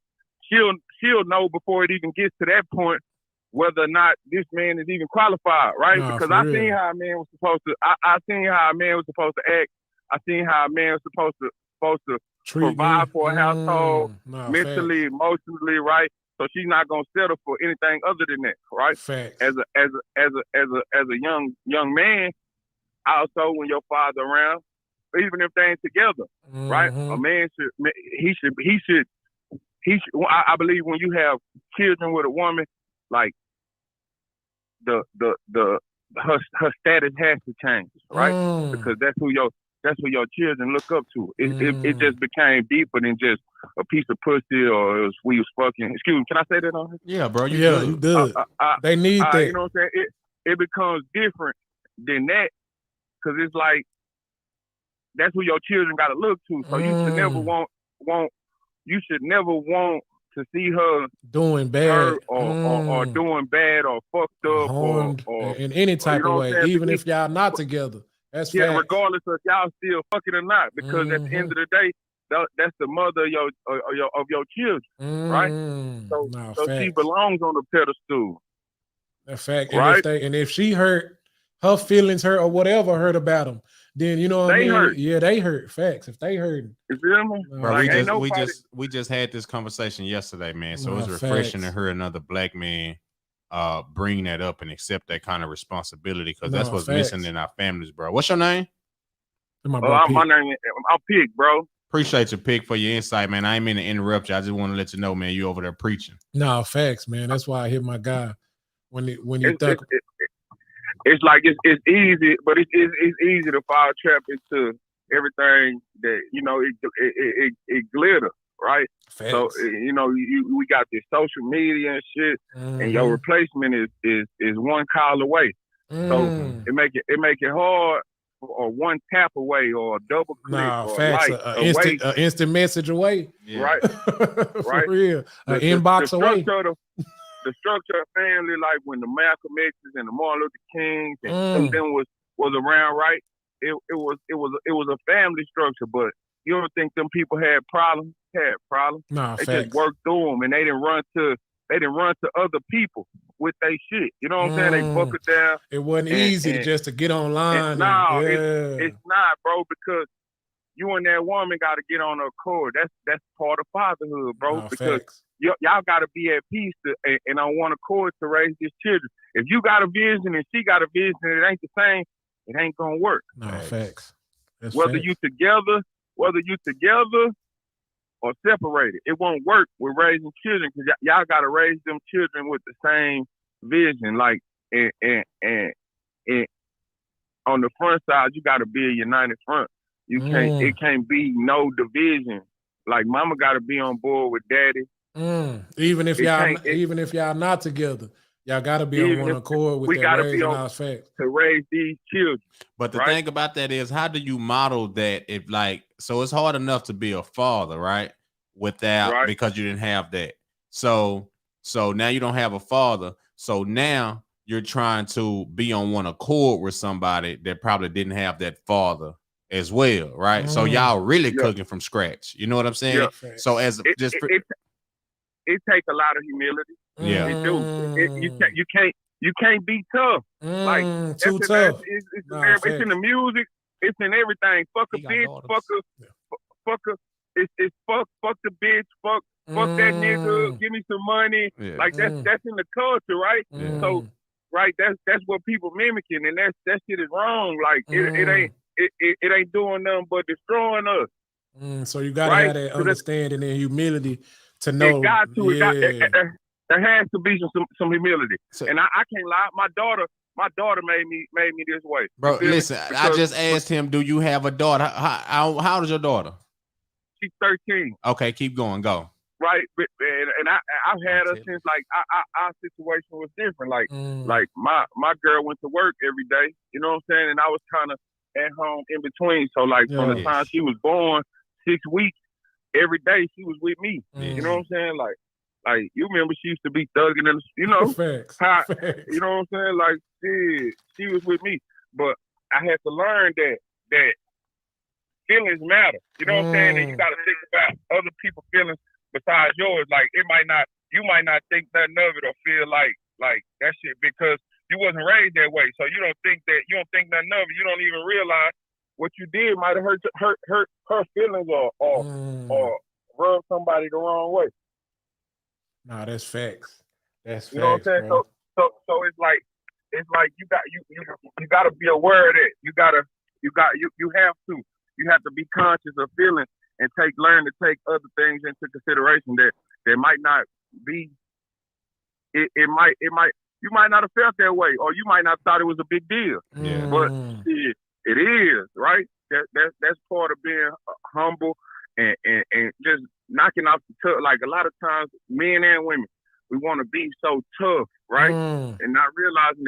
she'll know before it even gets to that point whether or not this man is even qualified, right? Because I seen how a man was supposed to. I seen how a man was supposed to act. I seen how a man was supposed to provide for a household, mentally, emotionally, right? So she's not gonna settle for anything other than that, right? As a young man, also when your father around, even if they ain't together, right? A man should. I believe when you have children with a woman, like her status has to change, right? Because that's who your children look up to. It just became deeper than just a piece of pussy or we was fucking. Excuse me, can I say that on here? Yeah, bro. You good. They need that. You know what I'm saying? It becomes different than that because it's like that's who your children got to look to. So you should never want. You should never want to see her doing bad or doing bad or fucked up or in any type of way, even if y'all not together. That's regardless of y'all still fucking or not, because at the end of the day, that's the mother of your children, right? So she belongs on the pedestal. A fact. Right? And if she hurt, her feelings hurt or whatever hurt about them, then you know what I mean? Hurt. Yeah, they hurt. Facts. If they hurt. You feel me? Bro, like, we just had this conversation yesterday, man. So it's refreshing to hear another black man bring that up and accept that kind of responsibility, because that's what's missing in our families, bro. What's your name? My name is Pig, bro. Appreciate your pick for your insight, man. I ain't mean to interrupt you. I just want to let you know, man, you over there preaching. No, facts, man. That's why I hit my guy when you think it's like it's easy, but it's easy to fall trap into everything that it glitter, right? Facts. So we got this social media and shit, and your replacement is one call away. So it make it hard, or one tap away, or a double click, or facts. Like An instant message away. Yeah. Right. For real. An inbox away. The structure of family, like when the Malcolm X's and the Martin Luther Kings and them was around, right? It was a family structure, but you don't think them people had problems? Nah, they facts. just worked through them, and they didn't run to other people with their shit. You know what I'm saying? They buckled down. It wasn't easy just to get online. It's not, bro, because you and that woman got to get on a accord. That's part of fatherhood, bro. Because y'all got to be at peace and on one accord to raise these children. If you got a vision and she got a vision and it ain't the same, it ain't gonna work. No, facts. Whether you together or separated, it won't work with raising children, because y'all got to raise them children with the same vision. Like and on the front side, you got to be a united front. You can't. It can't be no division. Like mama got to be on board with daddy. Even if y'all not together, y'all got to be on one accord with we that. Gotta raising be on our facts to raise these children. But the thing about that is, how do you model that? If so it's hard enough to be a father, right? Without because you didn't have that. So now you don't have a father. So now you're trying to be on one accord with somebody that probably didn't have that father as well, right? So y'all really cooking from scratch. You know what I'm saying? Yeah. So as it takes a lot of humility. Yeah, it do. You can't be tough. Like too tough. It's in the music. It's in everything. Fuck a bitch. Fuck a. It's fuck the bitch. Fuck that nigga. Give me some money. Yeah. Like that's in the culture, right? Yeah. So that's what people mimicking, and that shit is wrong. Like it ain't doing nothing but destroying us. So you gotta have that understanding and humility to know. It got to. There has to be some humility. So, and I can't lie. My daughter made me this way. Bro, listen, I just asked him, do you have a daughter? How old is your daughter? She's 13. Okay, keep going. Go. Right, and I've had her since our situation was different. Like my girl went to work every day. You know what I'm saying? And I was kind of at home in between. So from the time she was born, 6 weeks, every day she was with me. You know what I'm saying? Like you remember she used to be thugging and you know Facts. You know what I'm saying? Like she was with me. But I had to learn that feelings matter. You know what I'm saying? And you gotta think about other people's feelings besides yours. Like you might not think nothing of it or feel like that shit because you wasn't raised that way. So you don't think nothing of it. You don't even realize what you did might have hurt her feelings or rub somebody the wrong way. Nah, that's facts. That's facts. You know what I'm saying? Bro. So it's like you gotta be aware of that. You have to be conscious of feelings and learn to take other things into consideration that might not be. You might not have felt that way, or you might not thought it was a big deal. Yeah. But it is, right? That's part of being humble and just knocking off the tough. Like a lot of times, men and women, we want to be so tough, right? And not realizing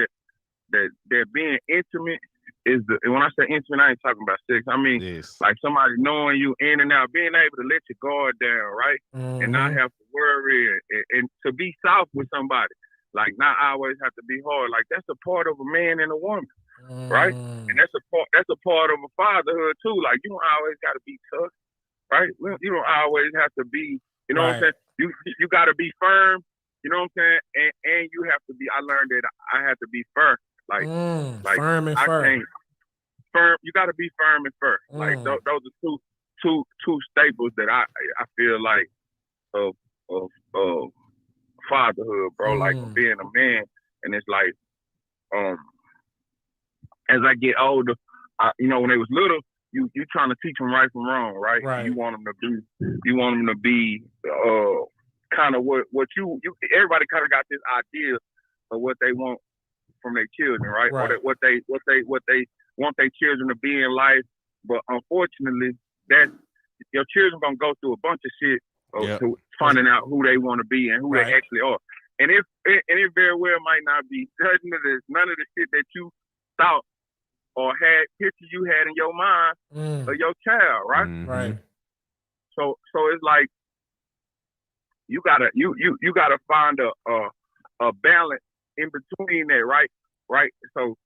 that being intimate is and when I say intimate, I ain't talking about sex. I mean like somebody knowing you in and out, being able to let your guard down, right? And not have to worry and to be soft with somebody. Like not always have to be hard. Like that's a part of a man and a woman, right? And that's a part of a fatherhood too. Like you don't always got to be tough, right? Well, you don't always have to be, you know what I'm saying? You got to be firm, you know what I'm saying? And you have to be. I learned that I have to be firm, like firm and I firm. can't firm. You got to be firm and firm. Like those are two staples that I feel like of fatherhood, bro. Like being a man, and it's like as I get older, you know, when they was little, you trying to teach them right from wrong, right? Right. You want them to be kind of what you everybody kind of got this idea of what they want from their children, right? Or what they want their children to be in life. But unfortunately, that your children gonna go through a bunch of shit to finding out who they want to be and who they actually are. And it very well might not be none of the shit that you thought or had picture you had in your mind of your child, right? Right. So it's like you gotta find a balance in between that, right? Right. So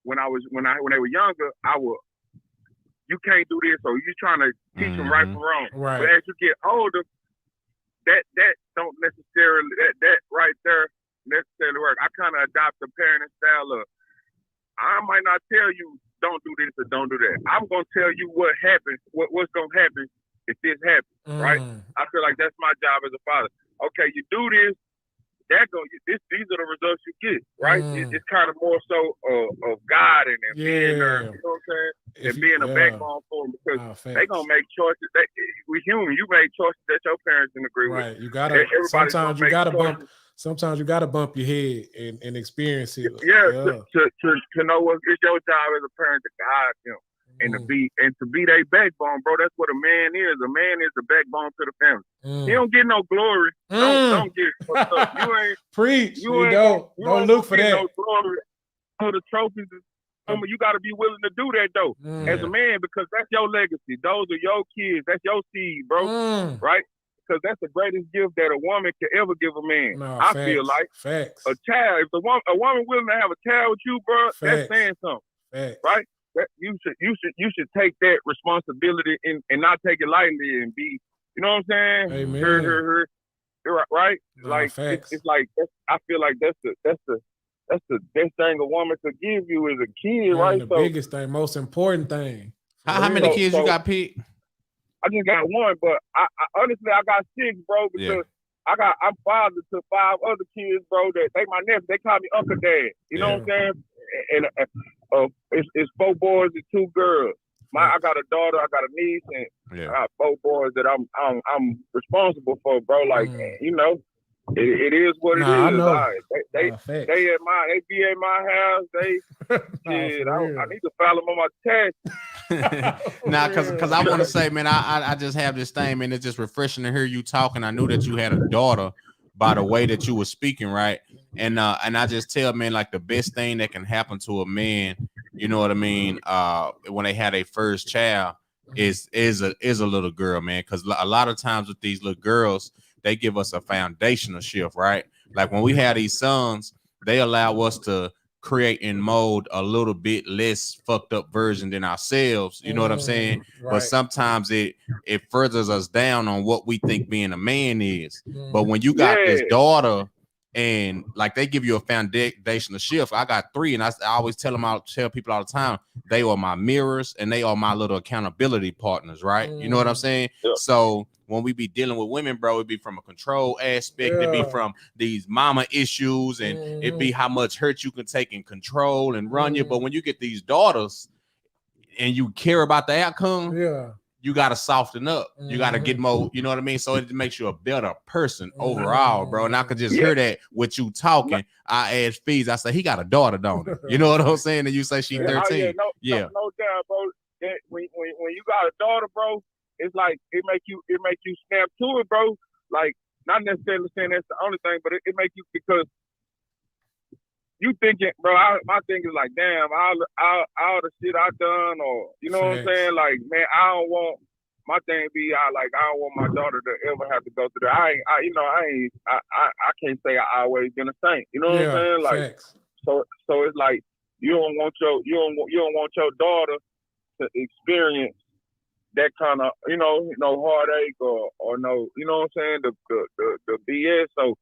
when they were younger, you can't do this, so you trying to teach them right from wrong. Right. But as you get older, that don't necessarily that right there necessarily work. I kind of adopt the parenting style of I might not tell you don't do this or don't do that. I'm gonna tell you what happens, what's gonna happen if this happens, right? I feel like that's my job as a father. Okay, you do this, these are the results you get, right? It's kind of more so of God and being there, you know what I'm saying? And being a backbone for them because they gonna make choices. We human, you make choices that your parents didn't agree with. Right. You gotta sometimes you gotta bump your head and experience it. To know what it's your job as a parent to guide them and to be their backbone, bro. That's what a man is. A man is the backbone to the family. He don't get no glory. Don't get fucked up. You ain't preach. You don't look for that. No glory for the trophies. You got to be willing to do that though, as a man, because that's your legacy. Those are your kids. That's your seed, bro. Right? Because that's the greatest gift that a woman can ever give a man. I feel like a child. If a woman willing to have a child with you, bro, that's saying something, right? You should take that responsibility and not take it lightly and be, you know what I'm saying? Amen. Right? Like it's like I feel like that's the best thing a woman could give you is a kid, right? The biggest thing, most important thing. How many kids you got, Pete? I just got one, but I honestly I got 6, bro, because I'm father to 5 other kids, bro. That they my nephew. They call me Uncle Dad. You know what I'm saying? And it's 4 boys and 2 girls. I got a daughter, I got a niece, and I got 4 boys that I'm responsible for, bro. Like you know, it is what it is. I know. They be at my house. I need to file them on my tax. Because I want to say, man, I just have this thing, man. It's just refreshing to hear you talking. I knew that you had a daughter by the way that you were speaking, right? And I just tell, man, like the best thing that can happen to a man, you know what I mean, when they had their first child is a little girl, man. Because a lot of times with these little girls, they give us a foundational shift, right? Like when we have these sons, they allow us to create and mold a little bit less fucked up version than ourselves, you know what I'm saying? Right. But sometimes it furthers us down on what we think being a man is. But when you got this daughter and like they give you a foundational shift, I got 3 and I always tell people all the time, they are my mirrors and they are my little accountability partners, right? You know what I'm saying? So when we be dealing with women, bro, it be from a control aspect, it be from these mama issues, and it be how much hurt you can take and control and run you. But when you get these daughters and you care about the outcome, you got to soften up. You got to get more, you know what I mean? So it makes you a better person overall, bro. And I could just hear that with you talking. I asked Feezus, I said, he got a daughter, don't he? You know what I'm saying? And you say she's 13. No doubt, bro. When you got a daughter, bro, it's like it make you snap to it, bro. Like not necessarily saying that's the only thing, but it make you, because you thinking, bro. My thing is like, damn, all the shit I done, or you know what I'm saying? Like, man, I don't want my thing be I don't want my daughter to ever have to go through that. I can't say I always been a saint. You know what I'm saying? Like, so it's like you don't want your daughter to experience that kind of, no heartache or no, you know what I'm saying, the BS. So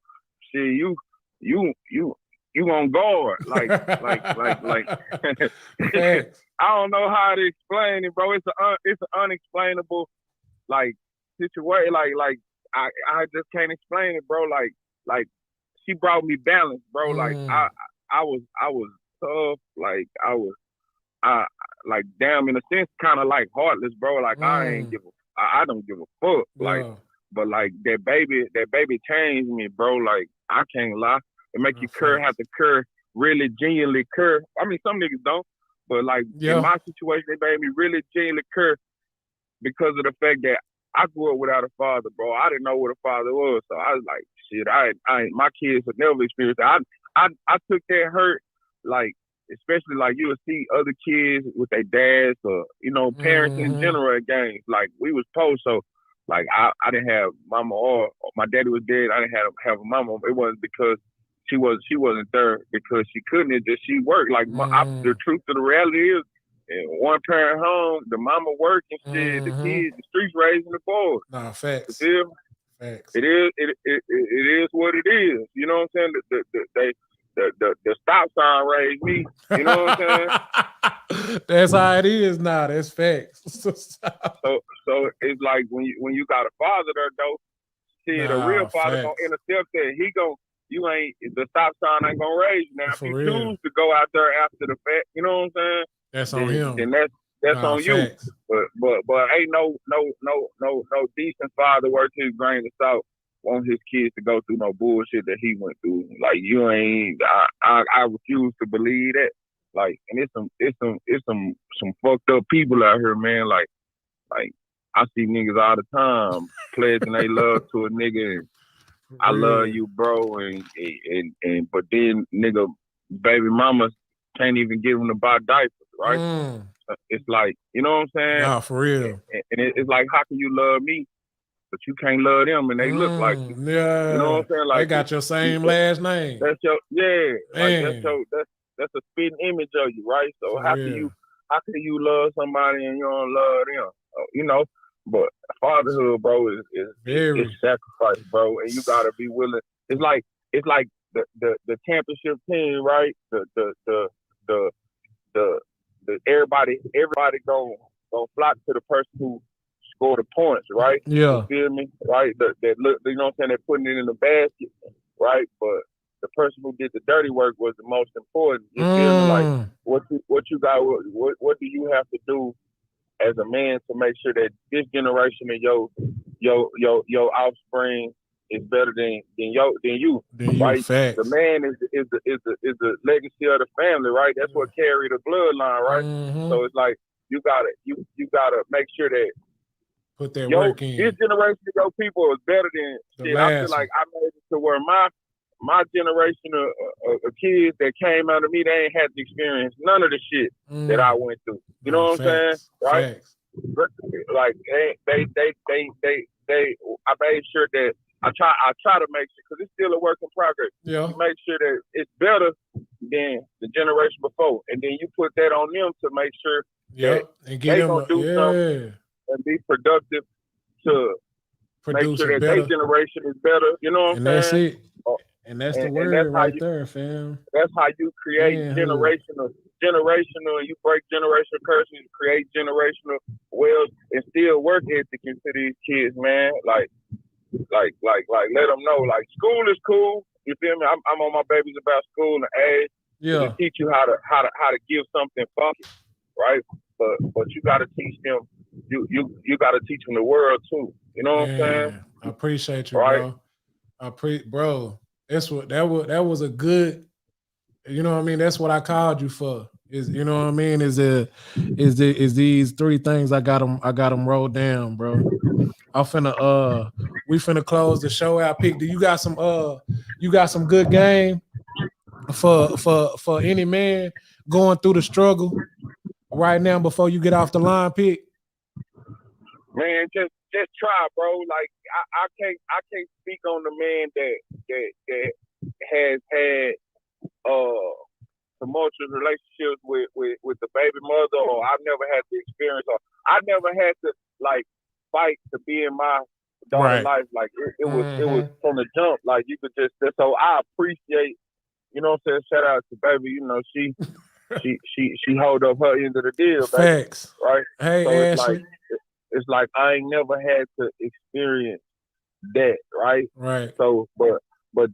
shit, you on guard, like I don't know how to explain it, bro. It's an unexplainable like situation. Like I just can't explain it, bro. Like she brought me balance, bro. Like I was tough. Like I like damn in a sense kind of like heartless, bro. Like I don't give a fuck. Like but like that baby changed me, bro. Like I can't lie. It make you have to cur, really genuinely cur. I mean some niggas don't, but like in my situation they made me really genuinely cur because of the fact that I grew up without a father, bro. I didn't know what a father was, so I was like, shit. My kids have never experienced that. I took that hurt, like especially like you would see other kids with their dads or parents in general at games. Like we was post, so like I didn't have mama or my daddy was dead. I didn't have a mama. It wasn't because she wasn't there because she couldn't. It just she worked. Like the truth of the reality is. In one parent home, the mama working shit, the kids, the streets raising the boys. Nah, facts. You feel? Facts. It is what it is. You know what I'm saying? The stop sign raised me. You know what I'm saying? That's how it is now. That's facts. So it's like when you got a father there though, shit, a real father gonna intercept that. The stop sign ain't gonna raise you. Now if you choose to go out there after the fact, you know what I'm saying? That's on him. And that's on you. But ain't no decent father worth his grain of salt want his kids to go through no bullshit that he went through. Like you ain't. I refuse to believe that. Like, and it's some fucked up people out here, man. Like I see niggas all the time pledging they love to a nigga. And I love you, bro. And but then nigga, baby mamas can't even give them to buy diapers. Right? It's like, you know what I'm saying? Nah, for real. And it's like, how can you love me, but you can't love them and they look like you? Yeah. You know what I'm saying? Like they got your same last name. That's your like that's a spitting image of you, right? So how can you love somebody and you don't love them? But fatherhood, bro, is sacrifice, bro, and you gotta be willing. It's like the championship team, right? The everybody gonna flock to the person who scored the points, right? Yeah. You feel me? Right? That look, you know what I'm saying? They're putting it in the basket, right? But the person who did the dirty work was the most important. You feel me? Like what you got? What do you have to do as a man to make sure that this generation of your offspring is better than you, right? Facts. The man is the legacy of the family, right? That's what carry the bloodline, right? So it's like you gotta make sure that put that work in. This generation of your people is better than shit. I feel like I made it to where my generation of kids that came out of me, they ain't had to experience none of the shit that I went through. You know what I'm saying? Right? Facts. Like they I made sure that I try to make sure, because it's still a work in progress. Yeah. You make sure that it's better than the generation before, and then you put that on them to make sure that and they gonna do something and be productive to make sure that their generation is better. You know what I'm saying? That's it. And that's the word right there, fam. That's how you create generational. You break generational curses, you create generational wealth, and still work ethic into these kids, man. Like let them know, like, school is cool. You feel me? I'm on my babies about school and age. Yeah. To teach you how to give something funky, right? But you gotta teach them. You gotta teach them the world too. You know what I'm saying? I appreciate you, right? Bro. That was a good. You know what I mean? That's what I called you for. Is, you know what I mean? Is these three things I got them rolled down, bro. We finna close the show out. Pick. Do you got some good game for any man going through the struggle right now before you get off the line, Pick? Man, just try, bro. Like I can't speak on the man that has had tumultuous relationships with the baby mother, or I've never had the experience, or I never had to like fight to be in my daughter's life. Like it was from the jump. Like you could just. So I appreciate. You know what I'm saying? Shout out to baby. You know she hold up her end of the deal. Baby, facts, right? Hey, so Ashley. it's like I ain't never had to experience that, right? Right. So, but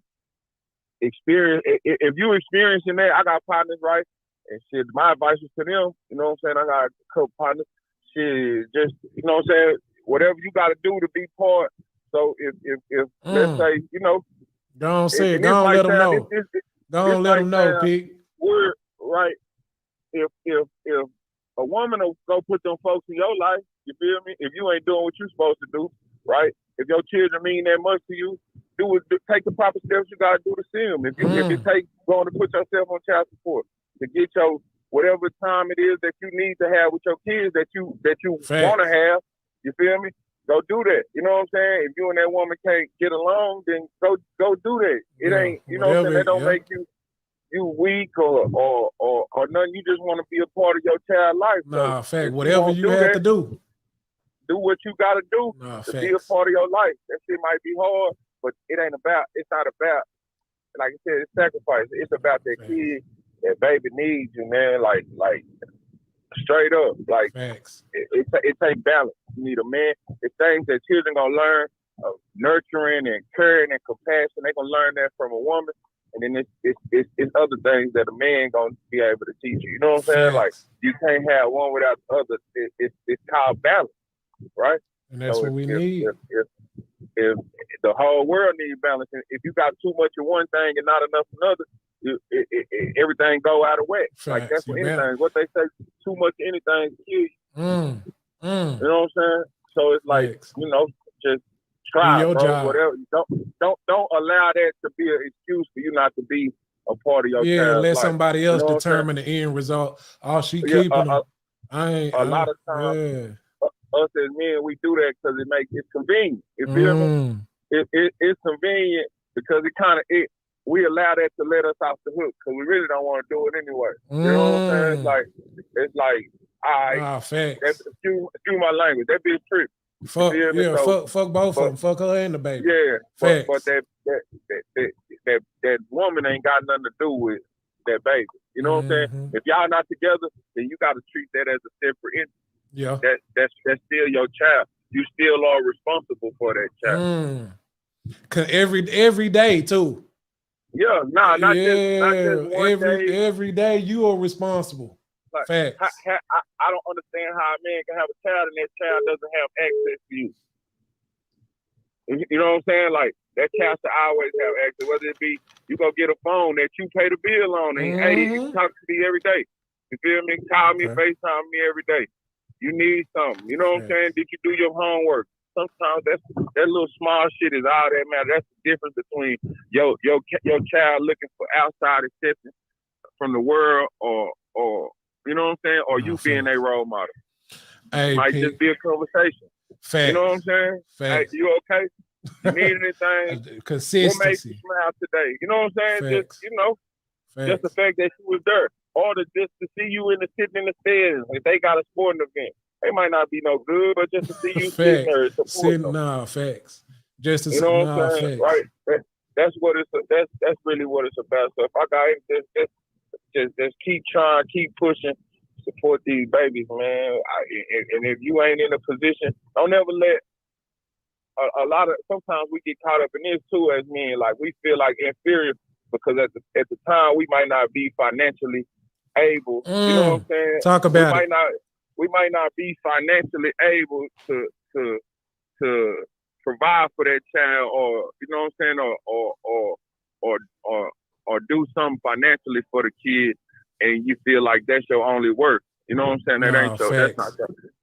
experience. If you experiencing that, I got partners, right? And shit, my advice is to them. You know what I'm saying? I got a couple partners. Shit, just you know what I'm saying. Whatever you got to do to be part. So if let's say you know, don't say it. Don't let them know. Don't let them know, Pete. We're right. If a woman will go put them folks in your life, you feel me? If you ain't doing what you're supposed to do, right? If your children mean that much to you, take the proper steps you gotta do to see them. If it takes going to put yourself on child support to get your whatever time it is that you need to have with your kids that you want to have, you feel me? Go do that. You know what I'm saying? If you and that woman can't get along, then go do that. It ain't you know what I'm saying? That don't make you weak or nothing. You just want to be a part of your child's life. Nah, fact. Whatever you have to do. Do what you got to do to be a part of your life. That shit might be hard, but it's not about, like I said, it's sacrifice. It's about that kid, that baby needs you, man. Like straight up. Like, it takes balance. You need a man. It's things that children going to learn, nurturing and caring and compassion. They're going to learn that from a woman. And then it's other things that a man gonna be able to teach you. You know what I'm saying? Like you can't have one without the other. It's called balance, right? And that's what we need. If the whole world needs balance, and if you got too much of one thing and not enough of another, everything go out of whack. Like that's what anything. What they say, too much of anything kill you. You know what I'm saying? So it's like you know, just try, your bro. job. Whatever. Don't allow that to be an excuse for you not to be a part of your child's let life. somebody else determine the end result. Oh, she keeping them. A lot of times, us as men, we do that because it's convenient. You feel me? It's convenient because we allow that to let us off the hook because we really don't want to do it anyway. You know what I'm saying? It's like, all right, excuse my language. That be a trick. Fuck both of them. Fuck her and the baby. Yeah, but that woman ain't got nothing to do with that baby. You know what I'm saying? If y'all not together, then you got to treat that as a separate entity. Yeah, that's still your child. You still are responsible for that child. Cause every day too. Yeah, not just one day. Every day you are responsible. Like, Facts. I don't understand how a man can have a child and that child doesn't have access to you. You know what I'm saying? Like, that child should always have access, whether it be you go get a phone that you pay the bill on and hey, you talk to me every day. You feel me? Call me, FaceTime me every day. You need something. You know what I'm saying? Did you do your homework? Sometimes that little small shit is all that matters. That's the difference between your child looking for outside acceptance from the world or you know what I'm saying? Or you being a role model. Hey, it might just be a conversation. Facts. You know what I'm saying? Hey, you okay? You need anything? Consistency. What makes you smile today? You know what I'm saying? Facts. Just the fact that you was there. Or just to see you sitting in the stands. If they got a sporting event, they might not be no good, but just to see you sitting there support them. Facts. Just to you know what I'm saying? Right. That's really what it's about. So if I got it, just keep trying, keep pushing, support these babies, man. And if you ain't in a position, don't ever let sometimes we get caught up in this too as men. Like we feel like inferior because at the time we might not be financially able. You know what I'm saying? Talk about it. We might not be financially able to provide for that child, or you know what I'm saying, or do something financially for the kid, and you feel like that's your only work. You know what I'm saying? That ain't so.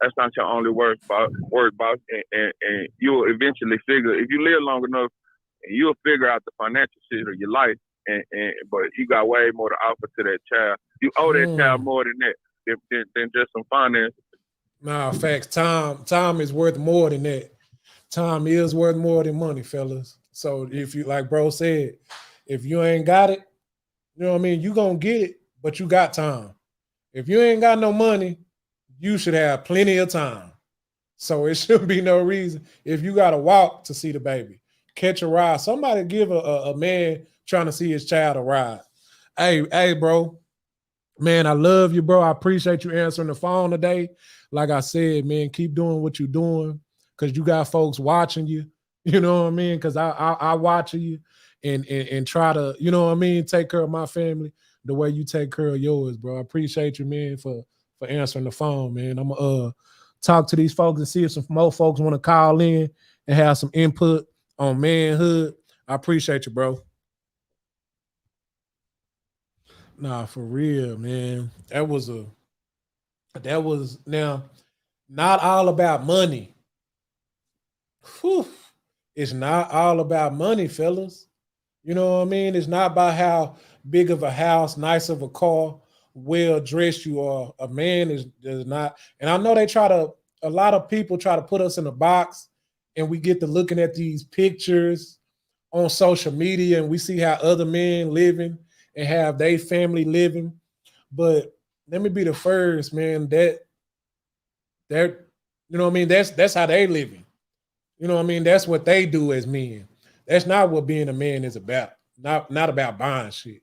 That's not your only work, boss. And you'll eventually figure, if you live long enough, you'll figure out the financial shit of your life. But you got way more to offer to that child. You owe that child more than that, than just some finances. Nah, facts. Time is worth more than that. Time is worth more than money, fellas. So if you, like bro said, if you ain't got it, you know what I mean? You gonna get it, but you got time. If you ain't got no money, you should have plenty of time. So it shouldn't be no reason if you got to walk to see DaBaby, catch a ride. Somebody give a man trying to see his child a ride. Hey, bro. Man, I love you, bro. I appreciate you answering the phone today. Like I said, man, keep doing what you're doing because you got folks watching you. You know what I mean? Because I watch you and try to, you know what I mean, take care of my family the way you take care of yours, bro. I appreciate you, man, for answering the phone, man. I'm gonna talk to these folks and see if some more folks want to call in and have some input on manhood. I appreciate you, bro. Nah, for real, man. That was now not all about money. Whew. It's not all about money, fellas. You know what I mean? It's not about how big of a house, nice of a car, well dressed you are. A man is not. And I know a lot of people try to put us in a box, and we get to looking at these pictures on social media, and we see how other men living and have their family living. But let me be the first, man, that you know what I mean? That's how they living. You know what I mean? That's what they do as men. That's not what being a man is about. Not about buying shit.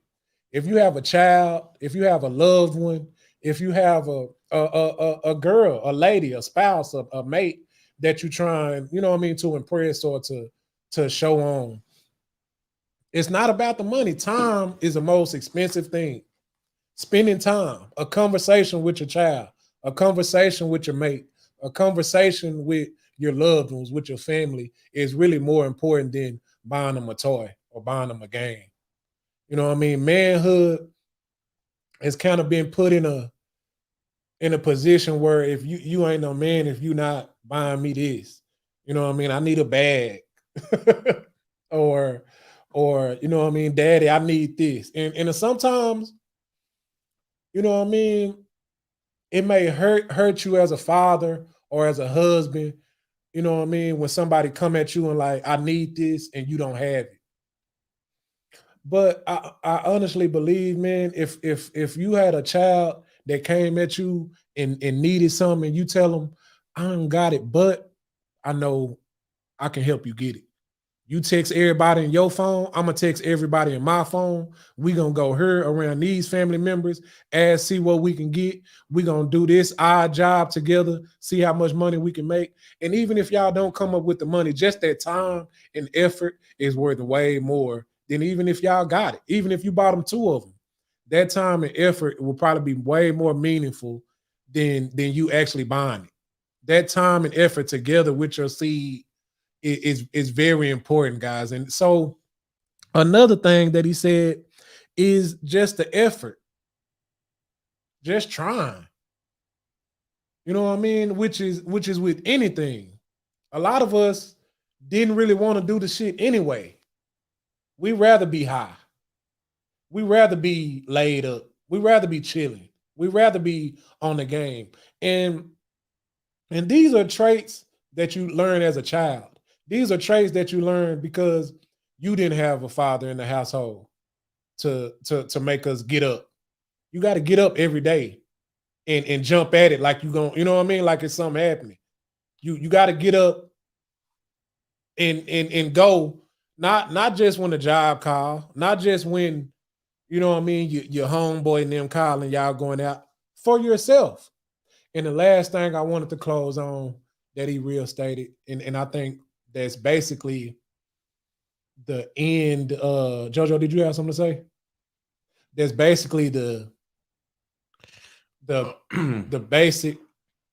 If you have a child, if you have a loved one, if you have a girl, a lady, a spouse, a mate that you trying, you know what I mean, to impress or to show on, it's not about the money. Time is the most expensive thing. Spending time, a conversation with your child, a conversation with your mate, a conversation with your loved ones, with your family is really more important than buying them a toy or buying them a game. You know what I mean? Manhood has kind of been put in a position where if you ain't no man, if you not buying me this, you know what I mean? I need a bag. or you know what I mean, daddy, I need this. And sometimes, you know what I mean, it may hurt you as a father or as a husband, you know what I mean, when somebody come at you and like, I need this and you don't have it. But I honestly believe, man, if you had a child that came at you and needed something and you tell them, I don't got it, but I know I can help you get it. You text everybody in your phone, I'm gonna text everybody in my phone. We gonna go here around these family members, see what we can get. We gonna do this odd job together, see how much money we can make. And even if y'all don't come up with the money, just that time and effort is worth way more than even if y'all got it. Even if you bought them 2 of them, that time and effort will probably be way more meaningful than you actually buying it. That time and effort together with your seed is very important, guys. And so another thing that he said is just the effort, just trying. You know what I mean? Which is with anything. A lot of us didn't really want to do the shit anyway. We rather be high. We rather be laid up. We rather be chilling. We rather be on the game. And these are traits that you learn as a child. These are traits that you learn because you didn't have a father in the household to make us get up. You got to get up every day and jump at it like you going, you know what I mean? Like it's something happening. You got to get up and go, not just when the job call, not just when, you know what I mean, your homeboy and them calling, y'all going out, for yourself. And the last thing I wanted to close on that he real stated, and I think that's basically the end. Jojo, did you have something to say? That's basically the basic.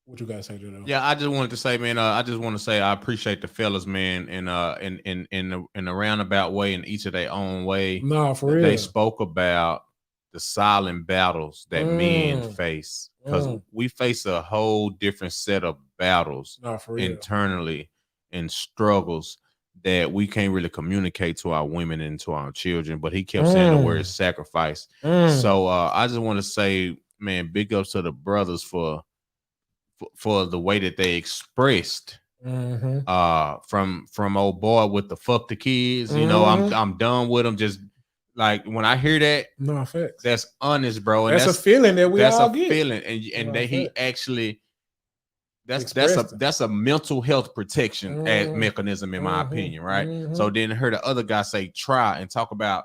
What you guys say, Jojo? Yeah, I just wanted to say, man. I just want to say I appreciate the fellas, man, in a roundabout way, in each of their own way. No, for real. They spoke about the silent battles that men face, because we face a whole different set of battles internally and struggles that we can't really communicate to our women and to our children. But he kept saying the word sacrifice. So I just want to say, man, big ups to the brothers for the way that they expressed from old boy with the fuck the kids. You know, I'm done with them. Just like when I hear that, no effects. That's honest, bro. And that's a feeling that we all get. Feeling, and that he actually that's a mental health protection mechanism, in my opinion, right? So then heard the other guy say try and talk about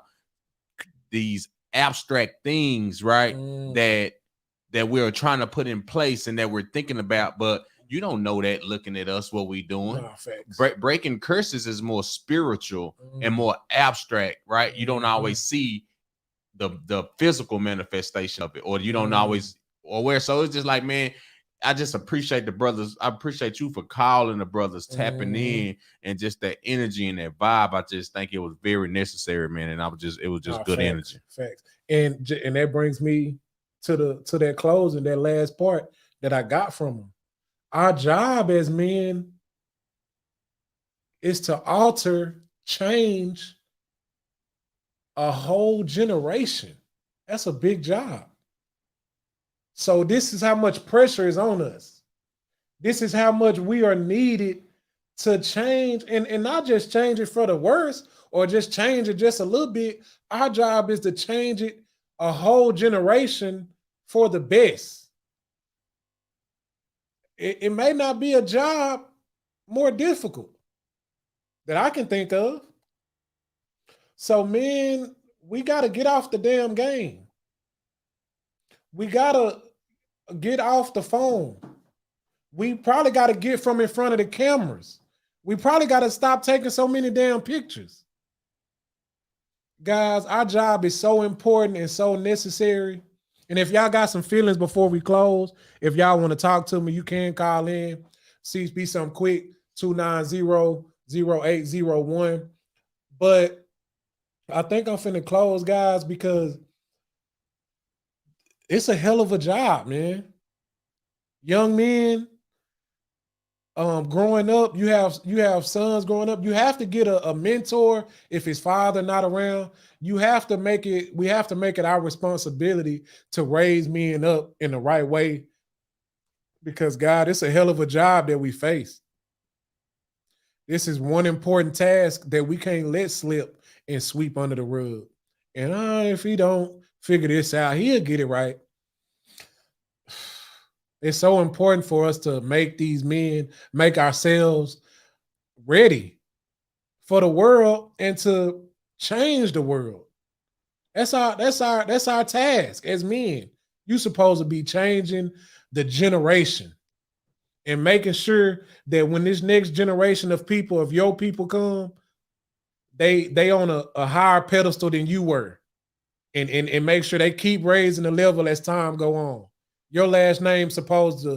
these abstract things, right? That we're trying to put in place and that we're thinking about, but you don't know that looking at us, what we doing. Breaking curses is more spiritual and more abstract, right? You don't always see the physical manifestation of it, or you don't always aware. So it's just like, man, I just appreciate the brothers. I appreciate you for calling the brothers, tapping in, and just that energy and that vibe. I just think it was very necessary, man. And it was just good energy. Facts. And that brings me to that closing, that last part that I got from them. Our job as men is to alter, change a whole generation. That's a big job. So this is how much pressure is on us. This is how much we are needed to change, and not just change it for the worse or just change it just a little bit. Our job is to change it a whole generation for the best. It may not be a job more difficult that I can think of. So, man, we got to get off the damn game. We got to get off the phone. We probably got to get from in front of the cameras. We probably got to stop taking so many damn pictures. Guys, our job is so important and so necessary. And if y'all got some feelings before we close, if y'all want to talk to me, you can call in. Be something quick, 290-0801. But I think I'm finna close, guys, because it's a hell of a job, man. Young men, growing up, you have sons growing up. You have to get a mentor if his father not around. We have to make it our responsibility to raise men up in the right way, because God, it's a hell of a job that we face. This is one important task that we can't let slip and sweep under the rug. And if he don't figure this out, he'll get it right. It's so important for us to make these men, make ourselves ready for the world and to change the world. That's our task as men. You're supposed to be changing the generation and making sure that when this next generation of people, of your people come, they on a higher pedestal than you were. And make sure they keep raising the level as time go on. Your last name's supposed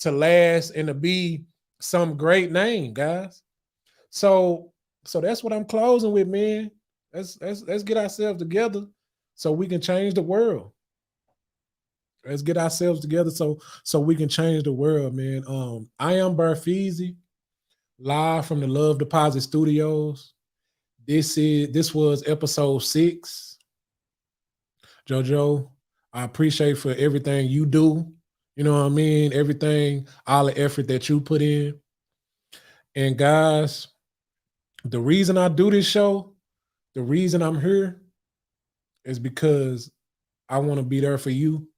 to last and to be some great name, guys. So that's what I'm closing with, man. Let's get ourselves together so we can change the world. Let's get ourselves together so we can change the world, man. I am BearFeezie, live from the Love Deposit Studios. This was episode 6. JoJo, I appreciate for everything you do. You know what I mean? Everything, all the effort that you put in. And guys, the reason I do this show, the reason I'm here is because I want to be there for you.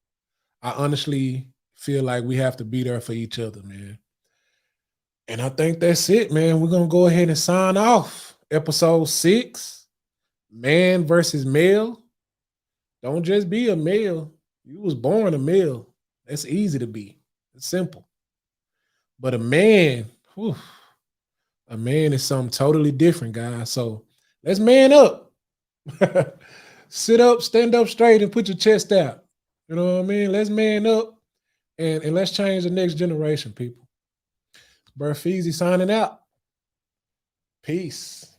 I honestly feel like we have to be there for each other, man. And I think that's it, man. We're going to go ahead and sign off. Episode 6, man versus male. Don't just be a male. You was born a male. That's easy to be. It's simple. But a man, a man is something totally different, guys. So let's man up. Sit up, stand up straight, and put your chest out. You know what I mean? Let's man up and let's change the next generation, people. BearFeezie signing out. Peace.